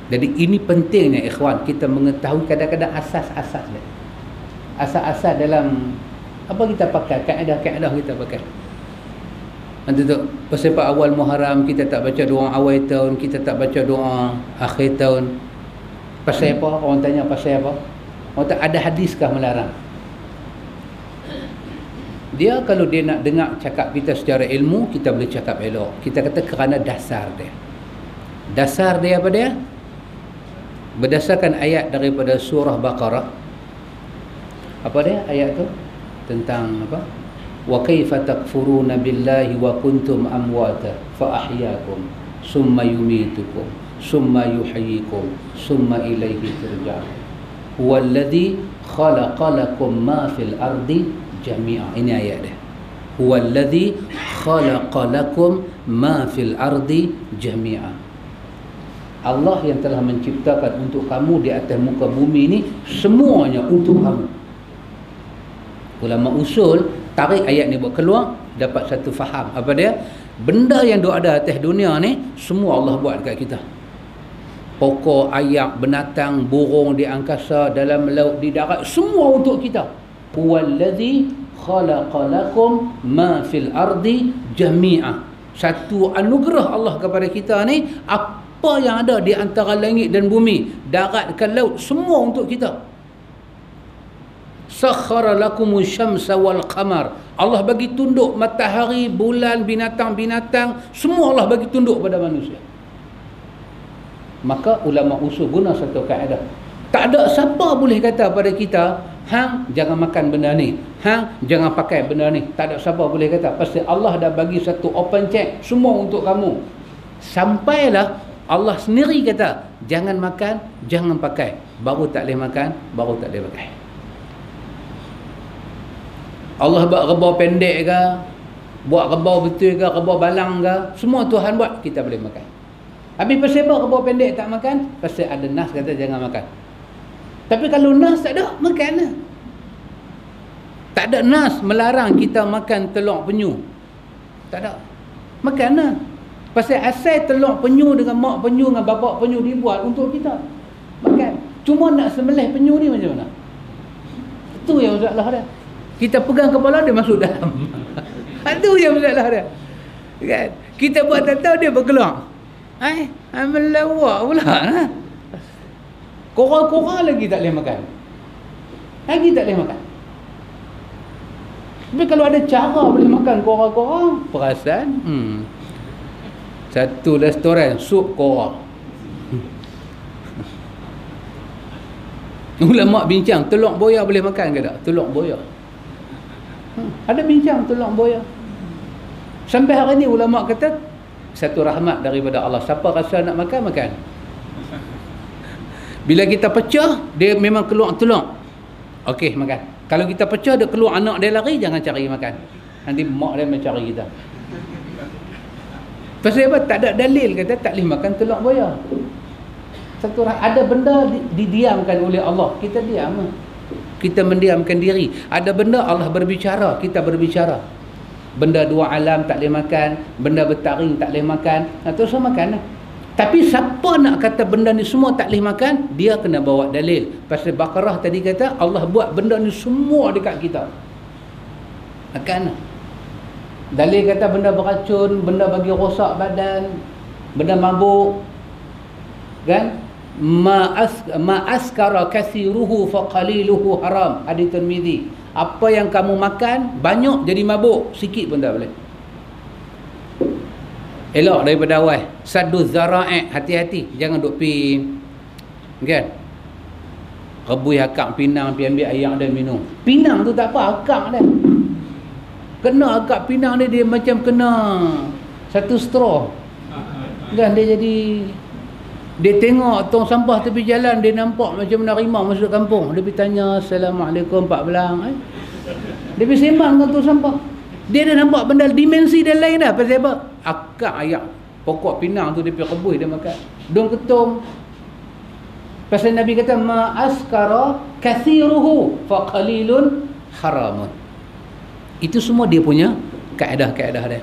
Jadi ini pentingnya ikhwan, kita mengetahui kadang-kadang asas-asas dia. Asas-asas dalam apa kita pakai, kaedah-kaedah kita pakai. Nanti tu pasal awal Muharram kita tak baca doa awal tahun, kita tak baca doa akhir tahun. Pasal apa? Orang tanya pasal apa? Orang tak ada hadiskah melarang? Dia kalau dia nak dengar cakap kita secara ilmu, kita boleh cakap elok. Kita kata kerana dasar dia. Dasar dia apa dia? Berdasarkan ayat daripada surah Baqarah. Apa dia ayat tu? Tentang apa? Wa kaifa takfuruna billahi wa kuntum amwata fa ahyaakum summa yumitukum summa yuhyikum summa ilaihi turja'un. Huwallazi khalaqa lakum ma fil ardi jami'a. Ini ayat dia. Huwallazi khalaqa lakum ma fil ardi jami'a. Allah yang telah menciptakan untuk kamu di atas muka bumi ini semuanya untuk kamu. Ulama usul tarik ayat ni buat keluar, dapat satu faham. Apa dia? Benda yang ada atas dunia ni semua Allah buat dekat kita. Pokok, ayak, binatang, burung di angkasa, dalam laut, di darat, semua untuk kita. Huwallazi khalaqa lakum ma fil ardi jami'a. Satu anugerah Allah kepada kita ni, apa yang ada di antara langit dan bumi, darat ke laut, semua untuk kita. Sakhara lakumus syamsa wal qamar. Allah bagi tunduk matahari, bulan, binatang-binatang, semua Allah bagi tunduk pada manusia. Maka ulama usul guna satu kaedah. Tak ada siapa boleh kata pada kita hang jangan makan benda ni, hang jangan pakai benda ni. Tak ada siapa boleh kata, pasti Allah dah bagi satu open check semua untuk kamu. Sampailah Allah sendiri kata jangan makan, jangan pakai, baru tak boleh makan, baru tak boleh pakai. Allah buat rebau pendek ke, buat rebau betul ke, rebau balang ke, semua Tuhan buat, kita boleh makan. Habis pasal apa rebau pendek tak makan? Pasal ada nas kata jangan makan. Tapi kalau nas tak ada, makan lah. Tak ada nas melarang kita makan telur penyu. Tak ada. Makan lah. Pasal asal telur penyu dengan mak penyu dengan bapak penyu dibuat untuk kita. Makan. Cuma nak sembelih penyu ni macam mana? Itu yang masalah dia. Kita pegang kepala dia masuk dalam. Itu yang masalah dia. Kan? Kita buat tak tahu dia berkeluar. Melawak pula. Korang-korang lagi tak boleh makan. Lagi tak boleh makan. Tapi kalau ada cara boleh makan korang-korang, perasan? Satu restoran, sup korang. Ulama bincang, telur boya boleh makan ke tak? Telur boya. Ada bincang telur boya. Sampai hari ni ulama kata, satu rahmat daripada Allah. Siapa rasa nak makan, makan. Bila kita pecah, dia memang keluar telur. Okey, makan. Kalau kita pecah, dia keluar anak dia lari, jangan cari makan. Nanti mak dia mencari kita. Pasal apa? Tak ada dalil kata tak boleh makan telur boya. Satu ada benda didiamkan oleh Allah, kita diam. Kita mendiamkan diri. Ada benda Allah berbicara, kita berbicara. Benda dua alam tak boleh makan, benda bertaring tak boleh makan. Terus makan lah. Tapi siapa nak kata benda ni semua tak boleh makan, dia kena bawa dalil. Pasal Baqarah tadi kata Allah buat benda ni semua dekat kita. Makan lah. Dalil kata benda beracun, benda bagi rosak badan, benda mabuk, kan? Ma askara kathiruhu fa qaliluhu haram. Hadis Tirmizi. Apa yang kamu makan banyak jadi mabuk, sikit pun tak boleh. Elok daripada awal. Saddu zara'i, hati-hati, jangan duk pi, kan? Rebui akak pinang, pi ambil air dan minum. Pinang tu tak apa, akak dia. Kena akak pinang dia macam kena satu straw. Kan dia jadi, dia tengok tong sampah tepi jalan, dia nampak macam harimau masuk kampung. Dia pergi tanya, Assalamualaikum Pak Belang. Dia pergi sembang dengan tong sampah. Dia dah nampak benda dimensi dia lain dah. Pasal apa? Akak ayak pokok pinang tu dia pergi rebus, dia makan. Dong ketum. Pasal Nabi kata ma askara kathiruhu fa qalilun haramun. Itu semua dia punya kaedah-kaedah dia.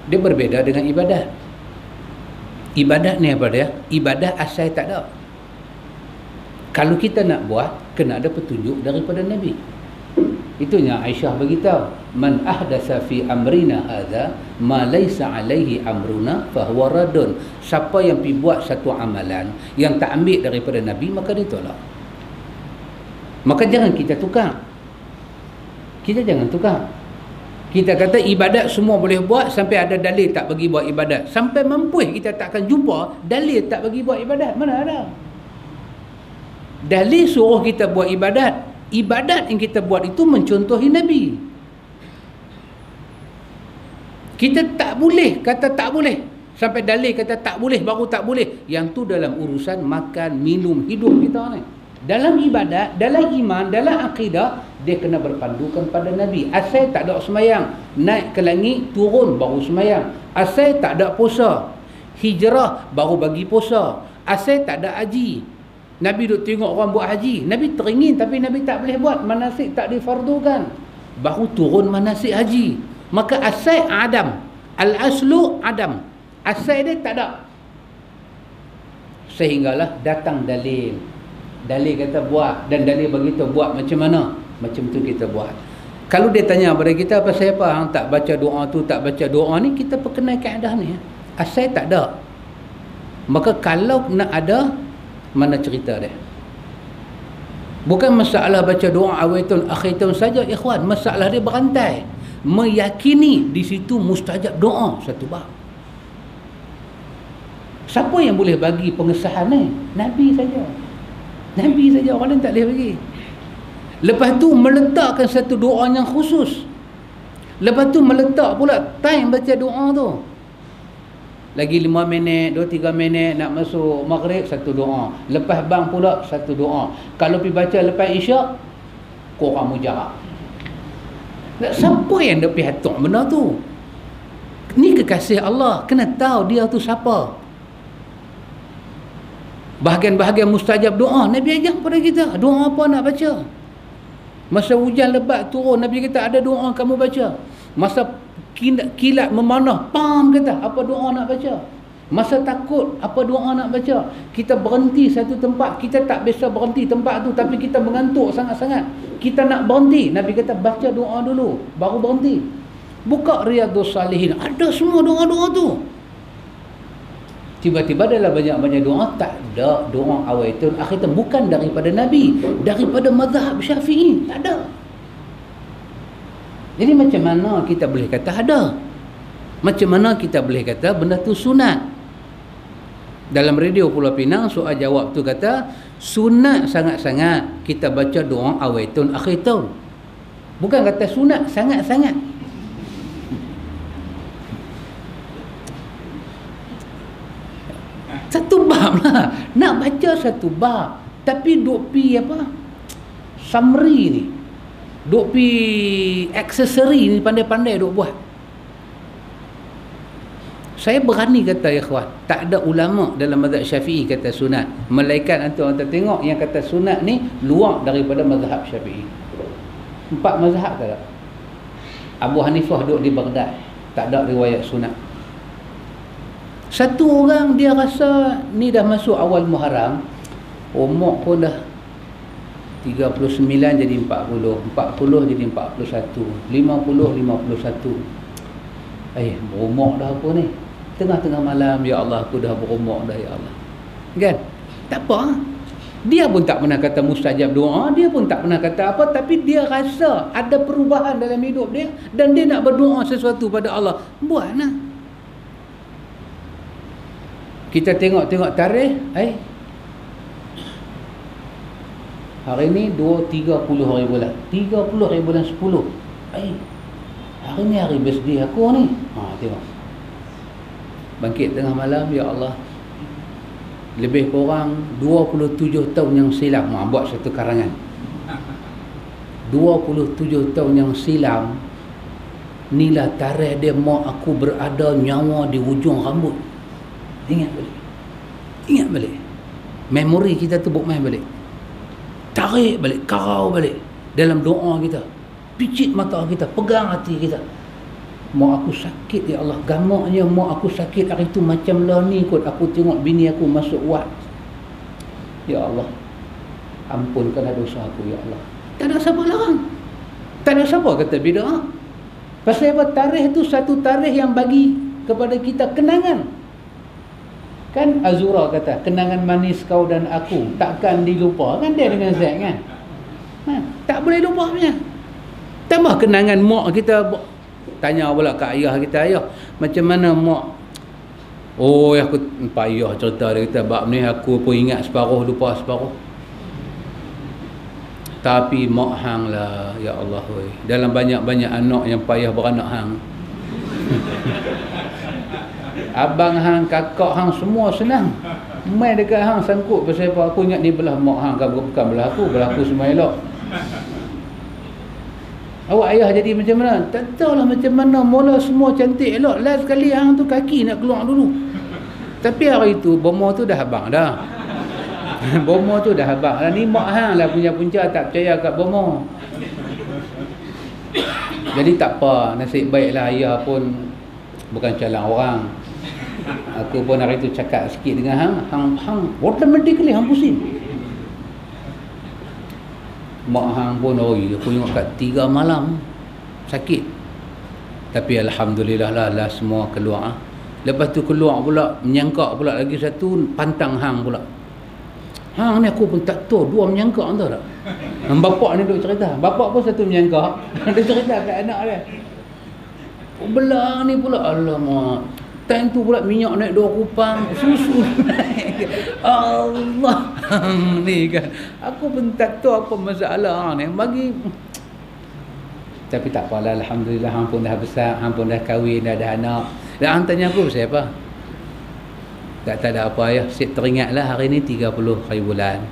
Dia berbeza dengan ibadat. Ibadat ni apa dia? Ibadat asal tak ada. Kalau kita nak buat, kena ada petunjuk daripada Nabi. Itunya Aisyah beritahu, man ahdatsa fi amrina hadza ma laysa alaihi amruna fa huwa radun. Siapa yang pi buat satu amalan yang tak ambil daripada Nabi, maka ditolak. Maka jangan kita tukar. Kita jangan tukar. Kita kata ibadat semua boleh buat sampai ada dalil tak bagi buat ibadat. Sampai mampu kita takkan jumpa dalil tak bagi buat ibadat. Mana ada? Dalil suruh kita buat ibadat. Ibadat yang kita buat itu mencontohi Nabi. Kita tak boleh kata tak boleh sampai dalil kata tak boleh baru tak boleh. Yang tu dalam urusan makan, minum, hidup kita ni. Dalam ibadat, dalam iman, dalam akidah, dia kena berpandukan pada Nabi. Asal tak ada semayang, naik ke langit, turun baru semayang. Asal tak ada puasa, hijrah baru bagi puasa. Asal tak ada haji, Nabi duk tengok orang buat haji, Nabi teringin tapi Nabi tak boleh buat, manasik tak difardukan, baru turun manasik haji. Maka asal Adam, al-aslu Adam, asal dia tak ada. Sehinggalah datang dalil. Dalil kata buat, dan dalil beritahu buat macam mana, macam tu kita buat. Kalau dia tanya pada kita pasal apa hang tak baca doa tu, tak baca doa ni, kita perkenal kaedah ni. Asal tak ada. Maka kalau nak ada, mana cerita dia? Bukan masalah baca doa awaitun akhitun saja, ikhwan. Masalah dia berantai. Meyakini di situ mustajab doa satu bab. Siapa yang boleh bagi pengesahan ni? Nabi saja. Nabi saja, orang lain tak boleh bagi. Lepas tu meletakkan satu doa yang khusus. Lepas tu meletak pula time baca doa tu. Lagi 5 minit, 2-3 minit nak masuk maghrib, satu doa. Lepas bang pula, satu doa. Kalau pergi baca lepas isyak, korang mujarab. Siapa yang dia pergi atuk benda tu? Ni kekasih Allah. Kena tahu dia tu siapa. Bahagian-bahagian mustajab doa Nabi ajar pada kita. Doa apa nak baca? Masa hujan lebat turun, Nabi kata ada doa kamu baca. Masa kilat memanah, pam kata, apa doa nak baca? Masa takut, apa doa nak baca? Kita berhenti satu tempat, kita tak biasa berhenti tempat tu, tapi kita mengantuk sangat-sangat. Kita nak berhenti, Nabi kata baca doa dulu, baru berhenti. Buka Riyadhus Salihin, ada semua doa-doa tu. Tiba-tiba dalam banyak-banyak doa, tak ada doa awaitun akhiratun, bukan daripada Nabi, daripada mazhab Syafi'i, tak ada. Jadi macam mana kita boleh kata ada? Macam mana kita boleh kata benda tu sunat? Dalam radio Pulau Pinang, soal jawab tu kata sunat sangat-sangat kita baca doa awaitun akhiratun. Bukan kata sunat sangat-sangat. Satu bab lah. Nak baca satu bab, tapi duk pi apa? Summary ni. Duk pi aksesori ni pandai-pandai duk buat. Saya berani kata ya ikhwan, tak ada ulama dalam mazhab Syafi'i kata sunat. Melainkan antum tengok yang kata sunat ni luar daripada mazhab Syafi'i. 4 mazhab tak ada. Abu Hanifah duduk di Baghdad, tak ada riwayat sunat. Satu orang dia rasa ni dah masuk awal Muharram, umur pun dah 39 jadi 40, 40 jadi 41, 50, 51. Berumur dah apa ni? Tengah-tengah malam, ya Allah, aku dah berumur dah, ya Allah. Kan? Tak apa. Dia pun tak pernah kata mustajab doa, dia pun tak pernah kata apa, tapi dia rasa ada perubahan dalam hidup dia dan dia nak berdoa sesuatu pada Allah. Buatlah. Kita tengok-tengok tarikh, hari ni 30 hari bulan. 30 hari bulan 10. Hari ni hari birthday aku ni. Tengok. Bangkit tengah malam, ya Allah. Lebih kurang 27 tahun yang silam, buat satu karangan. 27 tahun yang silam, inilah tarikh dia mak aku berada nyawa di hujung rambut. Ingat balik. Ingat balik. Memori kita tu buat main balik. Tarik balik, karau balik dalam doa kita. Picit mata kita, pegang hati kita. Mak aku sakit, ya Allah. Gamaknya mak aku sakit hari tu macam lah ni kot. Aku tengok bini aku masuk wad. Ya Allah, ampunkanlah dosa aku, ya Allah. Tak ada siapa larang. Tak ada siapa kata bid'ah. Pasal apa? Tarikh tu satu tarikh yang bagi kepada kita kenangan. Kan Azura kata, kenangan manis kau dan aku takkan dilupa. Kan dia dengan Zaid kan? Tak boleh lupa punya. Tambah kenangan mak kita. Tanya pula kat ayah kita, ayah, macam mana mak? Oh, aku payah cerita dia kata, bab ni aku pun ingat separuh, lupa separuh. Tapi mak hang lah, ya Allah. Dalam banyak-banyak anak yang payah beranak hang. Abang hang, kakak hang semua senang. Main dekat hang sangkut pasal apa? Aku ingat ni belah mak hang, bukan belah aku semua elok. Awak ayah jadi macam mana? Tak tahulah macam mana. Mula semua cantik elok. Last sekali hang tu kaki nak keluar dulu. Tapi hari tu bomo tu dah abang dah. Bomo tu dah abang dah. Ni mak hang lah punya punca tak percaya kat bomo. Jadi tak apa, nasib baiklah ayah pun bukan calang orang. Aku pun hari tu cakap sikit dengan hang automatically hang pusing. Mak hang pun, aku ingat kat 3 malam sakit. Tapi alhamdulillah lah semua keluar. Lepas tu keluar pula, menyangka pula lagi satu, pantang hang pula. Hang ni aku pun tak tahu, 2 menyangka tahu tak? Bapak ni duk cerita. Bapak pun satu menyangka. Dia cerita kat anak dia. Belang ni pula, alamak. Time tu pula minyak naik 2 kupang, susu naik. Allah. Ni kan. Aku pun tak tahu apa masalah ni. Bagi tapi tak apalah, alhamdulillah hang pun dah besar, hang pun dah kahwin, dah ada anak. Dan hang tanya aku pasal apa? Tak ada apa ya. Saya teringatlah hari ni 30 hari bulan.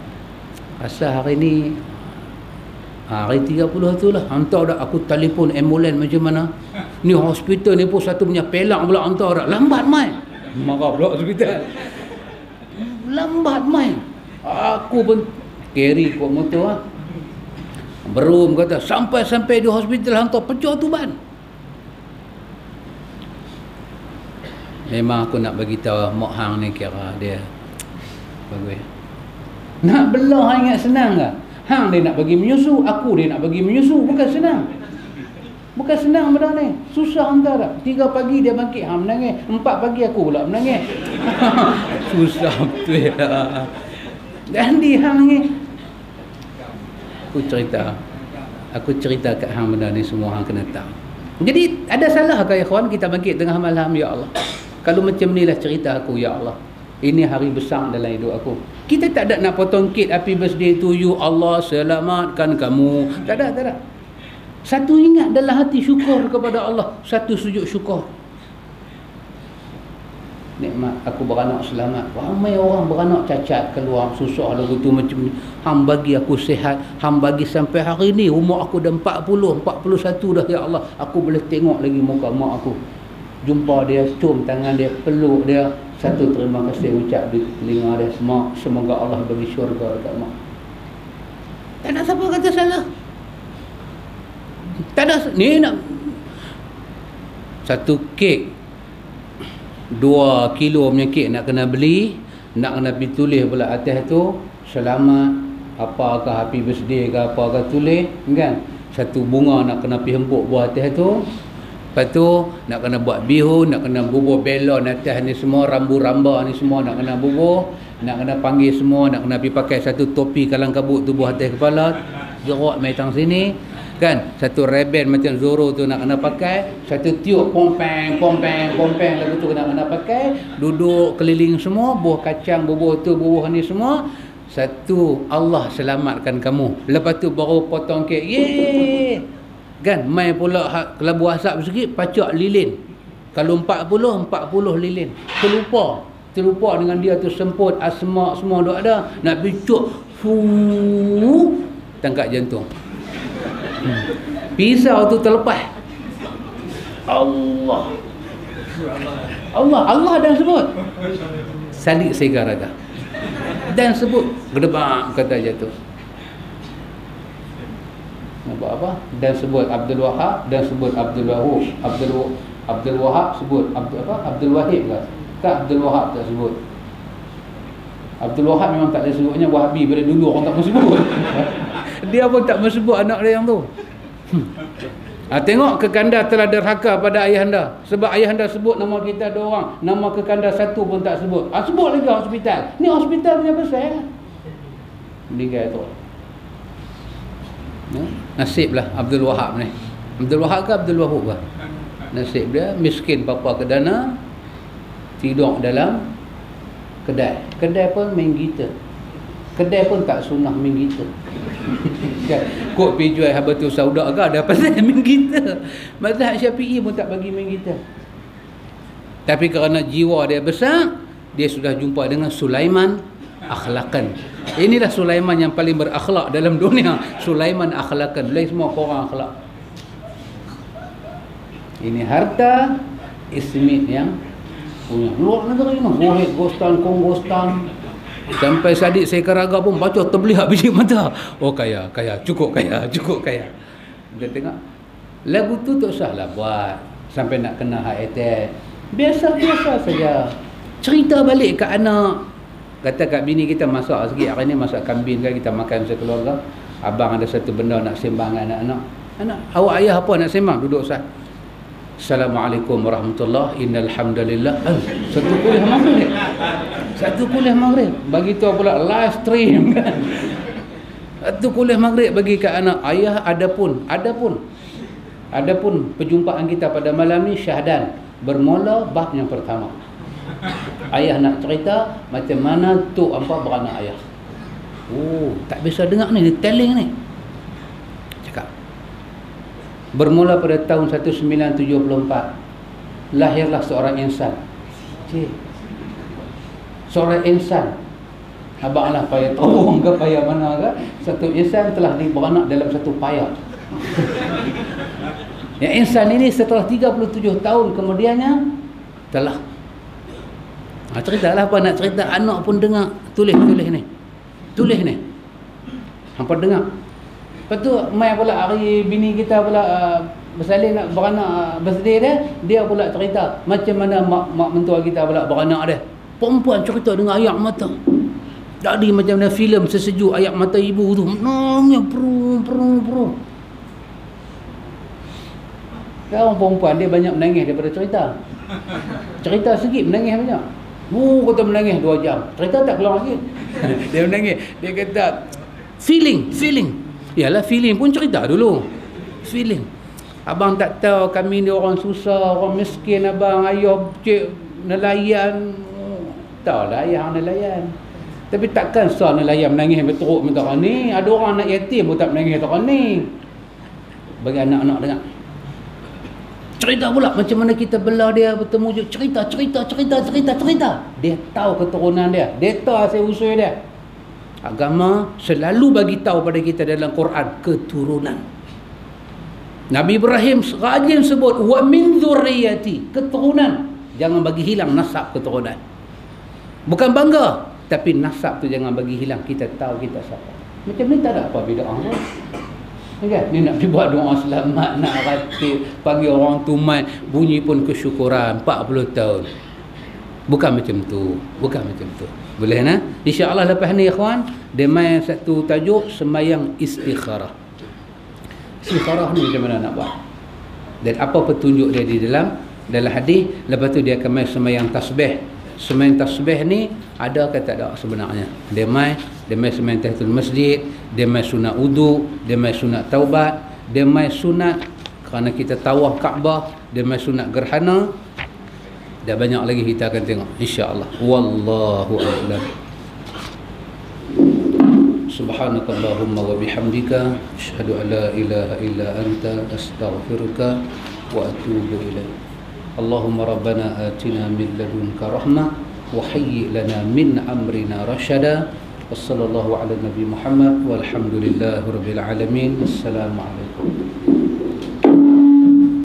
Asal hari ni hari 30 tu lah. Hantar dah aku telefon ambulan macam mana. Ni hospital ni pun satu punya pelang pula hantar dah. Lambat mai. Marah pula hospital. Lambat mai. Aku pun carry kot motor lah. Berum kata sampai di hospital hantar pecah tu ban. Memang aku nak bagi tahu mak hang ni kira dia bagus. Nak belah ingat senang ke? Hang dia nak bagi menyusu, aku dia nak bagi menyusu, bukan senang. Bukan senang benda ni. Susah hantar tak? 3 pagi dia bangkit, hang menangis. 4 pagi aku pula menangis. Susah betul lah. Dan di hang ni Aku cerita kat hang benda ni semua hang kena tahu. Jadi ada salah ke ikhwan kita bangkit tengah malam, ya Allah? Kalau macam ni lah cerita aku, ya Allah. Ini hari besar dalam hidup aku. Kita tak ada nak potong kek happy birthday to you, Allah selamatkan kamu. Tak ada. Satu ingat dalam hati syukur kepada Allah. Satu sujud syukur. Nikmat aku beranak selamat. Ramai orang beranak cacat keluar susah lagu tu macam ni. Hang bagi aku sihat, hang bagi sampai hari ni umur aku dah 40, 41 dah, ya Allah. Aku boleh tengok lagi muka mak aku. Jumpa dia, cium tangan dia, peluk dia. Satu terima kasih ucap di telinga dia. Mak, semoga Allah bagi syurga dekat mak. Tak nak siapa kata salah. Tak ada ni nak satu kek 2 kilo punya kek nak kena beli, nak kena pergi tulis pula atas tu selamat apakah happy birthday ke apakah tulis kan. Satu bunga nak kena pergi hempuk buah atas tu. Lepas tu nak kena buat bihun, nak kena bubuh belon atas ni semua, rambu-ramba ni semua nak kena bubuh, nak kena panggil semua, nak kena pergi pakai satu topi kalang kabut tu buah atas kepala, jerat mai tang sini kan, satu reben macam Zorro tu nak kena pakai, satu tiup pompeng lagu tu kena pakai, duduk keliling semua, buah kacang, bubuh tu, bubuh ni semua. Satu, Allah selamatkan kamu. Lepas tu baru potong kek. Yeay kan, mai pula kelabu asap sikit, pacak lilin. Kalau 40 lilin. Terlupa dengan dia tu semput, asma semua duk ada, nak picuk tangkap jantung. Pisau tu terlepas. Allah dan sebut Salik Segaraga dan sebut gedebak kata jatuh. Nampak apa? Dan sebut Abdul Wahab, dan sebut Abdul Wahab. Abdul Wahab sebut Abdul Wahid ke? Tak, Abdul Wahab tak sebut. Abdul Wahab memang tak ada sebutnya, Wahabi pada dulu orang tak mau sebut. Dia pun tak mau sebut anak dia yang tu. Tengok kekanda telah derhaka pada ayahanda. Sebab ayahanda sebut nama kita 2 orang, nama kekanda 1 pun tak sebut. Sebut lagi hospital. Ni hospital punya besar. Meninggal tu. Nasiblah Abdul Wahab ni. Abdul Wahab ke Abdul Wahab ke? Nasib dia miskin papa kedana, tidur dalam kedai. Kedai pun main gitar. Kedai pun tak sunnah main gitar. Kok pergi jual habatul sauda ke ada pasal main gitar. Mazhab Syafi'i pun tak bagi main gitar. Tapi kerana jiwa dia besar, dia sudah jumpa dengan Sulaiman akhlaqan. Inilah Sulaiman yang paling berakhlak dalam dunia. Sulaiman akhlaqan. Lain semua korang akhlak. Ini harta Ismit yang punya. Luar negeri ni, Rohit Gostan, Kongostan. Sampai Sadik Sekaraga pun baca terbeliak biji mata. Oh kaya, cukup kaya. Kita tengok lagu tu tak usahlah buat sampai nak kena heart attack. Biasa-biasa saja. Cerita balik kat anak. Kata kat bini kita masak sikit hari ni, masak kambing kan, kita makan sekeluarga. Abang ada satu benda nak sembang dengan anak-anak. Anak, awak ayah apa nak sembang? Duduk sah. Assalamualaikum warahmatullahi innalhamdulillah. Satu kuliah maghrib. Bagi tahu pula live stream kan. Satu kuliah maghrib bagi kat anak. Ayah adapun perjumpaan kita pada malam ni syahdan. Bermula bab yang pertama. Ayah nak cerita macam mana tok hangpa beranak ayah. Oh, tak biasa dengar ni, telling ni. Cakap. Bermula pada tahun 1974, lahirlah seorang insan. Cik. Seorang insan. Abang lah payah tahu ke payah mana ke. Satu insan telah beranak dalam satu payah. Yang insan ini setelah 37 tahun kemudiannya telah ceritalah apa nak cerita, anak pun dengar. Tulis ni. Tulis ni. Hampa dengar. Lepas tu mai pula hari bini kita pula bersalin nak beranak birthday dia pula cerita macam mana mak mentua kita pula beranak dia. Perempuan cerita dengan air mata. Jadi macam mana filem sesejuk air mata ibu tu. Nangis peru. Sekarang perempuan dia banyak menangis daripada cerita. Cerita sikit menangis banyak. Kata menangis 2 jam. Cerita tak keluar lagi. Dia menangis. Dia kata feeling. Yalah feeling pun cerita dulu. Feeling. Abang tak tahu kami ni orang susah, orang miskin abang, ayah cik nelayan. Tahu lah ayah nelayan. Tapi takkan sah nelayan menangis berteruk minta orang ni. Ada orang anak yatim pun tak menangis orang ni. Bagi anak-anak dengar. Cerita pula macam mana kita belah dia bertemu je. Cerita. Dia tahu keturunan dia. Dia tahu asal usul dia. Agama selalu bagi tahu pada kita dalam Quran keturunan. Nabi Ibrahim rajin sebut wa min dzurriyyati, keturunan. Jangan bagi hilang nasab keturunan. Bukan bangga, tapi nasab tu jangan bagi hilang. Kita tahu kita siapa. Macam ni tak ada apa bid'ah pun. Kan? Ni nak buat doa selamat, nak ratib, pagi orang tumai, bunyi pun kesyukuran 40 tahun. Bukan macam tu. Boleh nah? Insya-Allah lepas ni ikhwan, dia main satu tajuk sembahyang istikharah. Istikharah ni macam mana nak buat? Dan apa petunjuk dia di dalam hadis. Lepas tu dia akan main sembahyang tasbih. Sembahyang tasbih ni ada ke tak ada sebenarnya. Dia main sembahyang tahiyatul masjid, dia main sunat wudu, dia main sunat taubat, dia main sunat kerana kita tawaf Kaabah, dia main sunat gerhana. Dan banyak lagi kita akan tengok insya-Allah. Wallahu a'lam. Subhanakallahumma wa bihamdika asyhadu an la ilaha illa anta astaghfiruka wa atubu ilaik. Allahumma rabbana atina min ladunka rahmah wa hayyi lana min amrina rashada. Wassallallahu ala nabi Muhammad walhamdulillahi rabbil alamin. Assalamualaikum.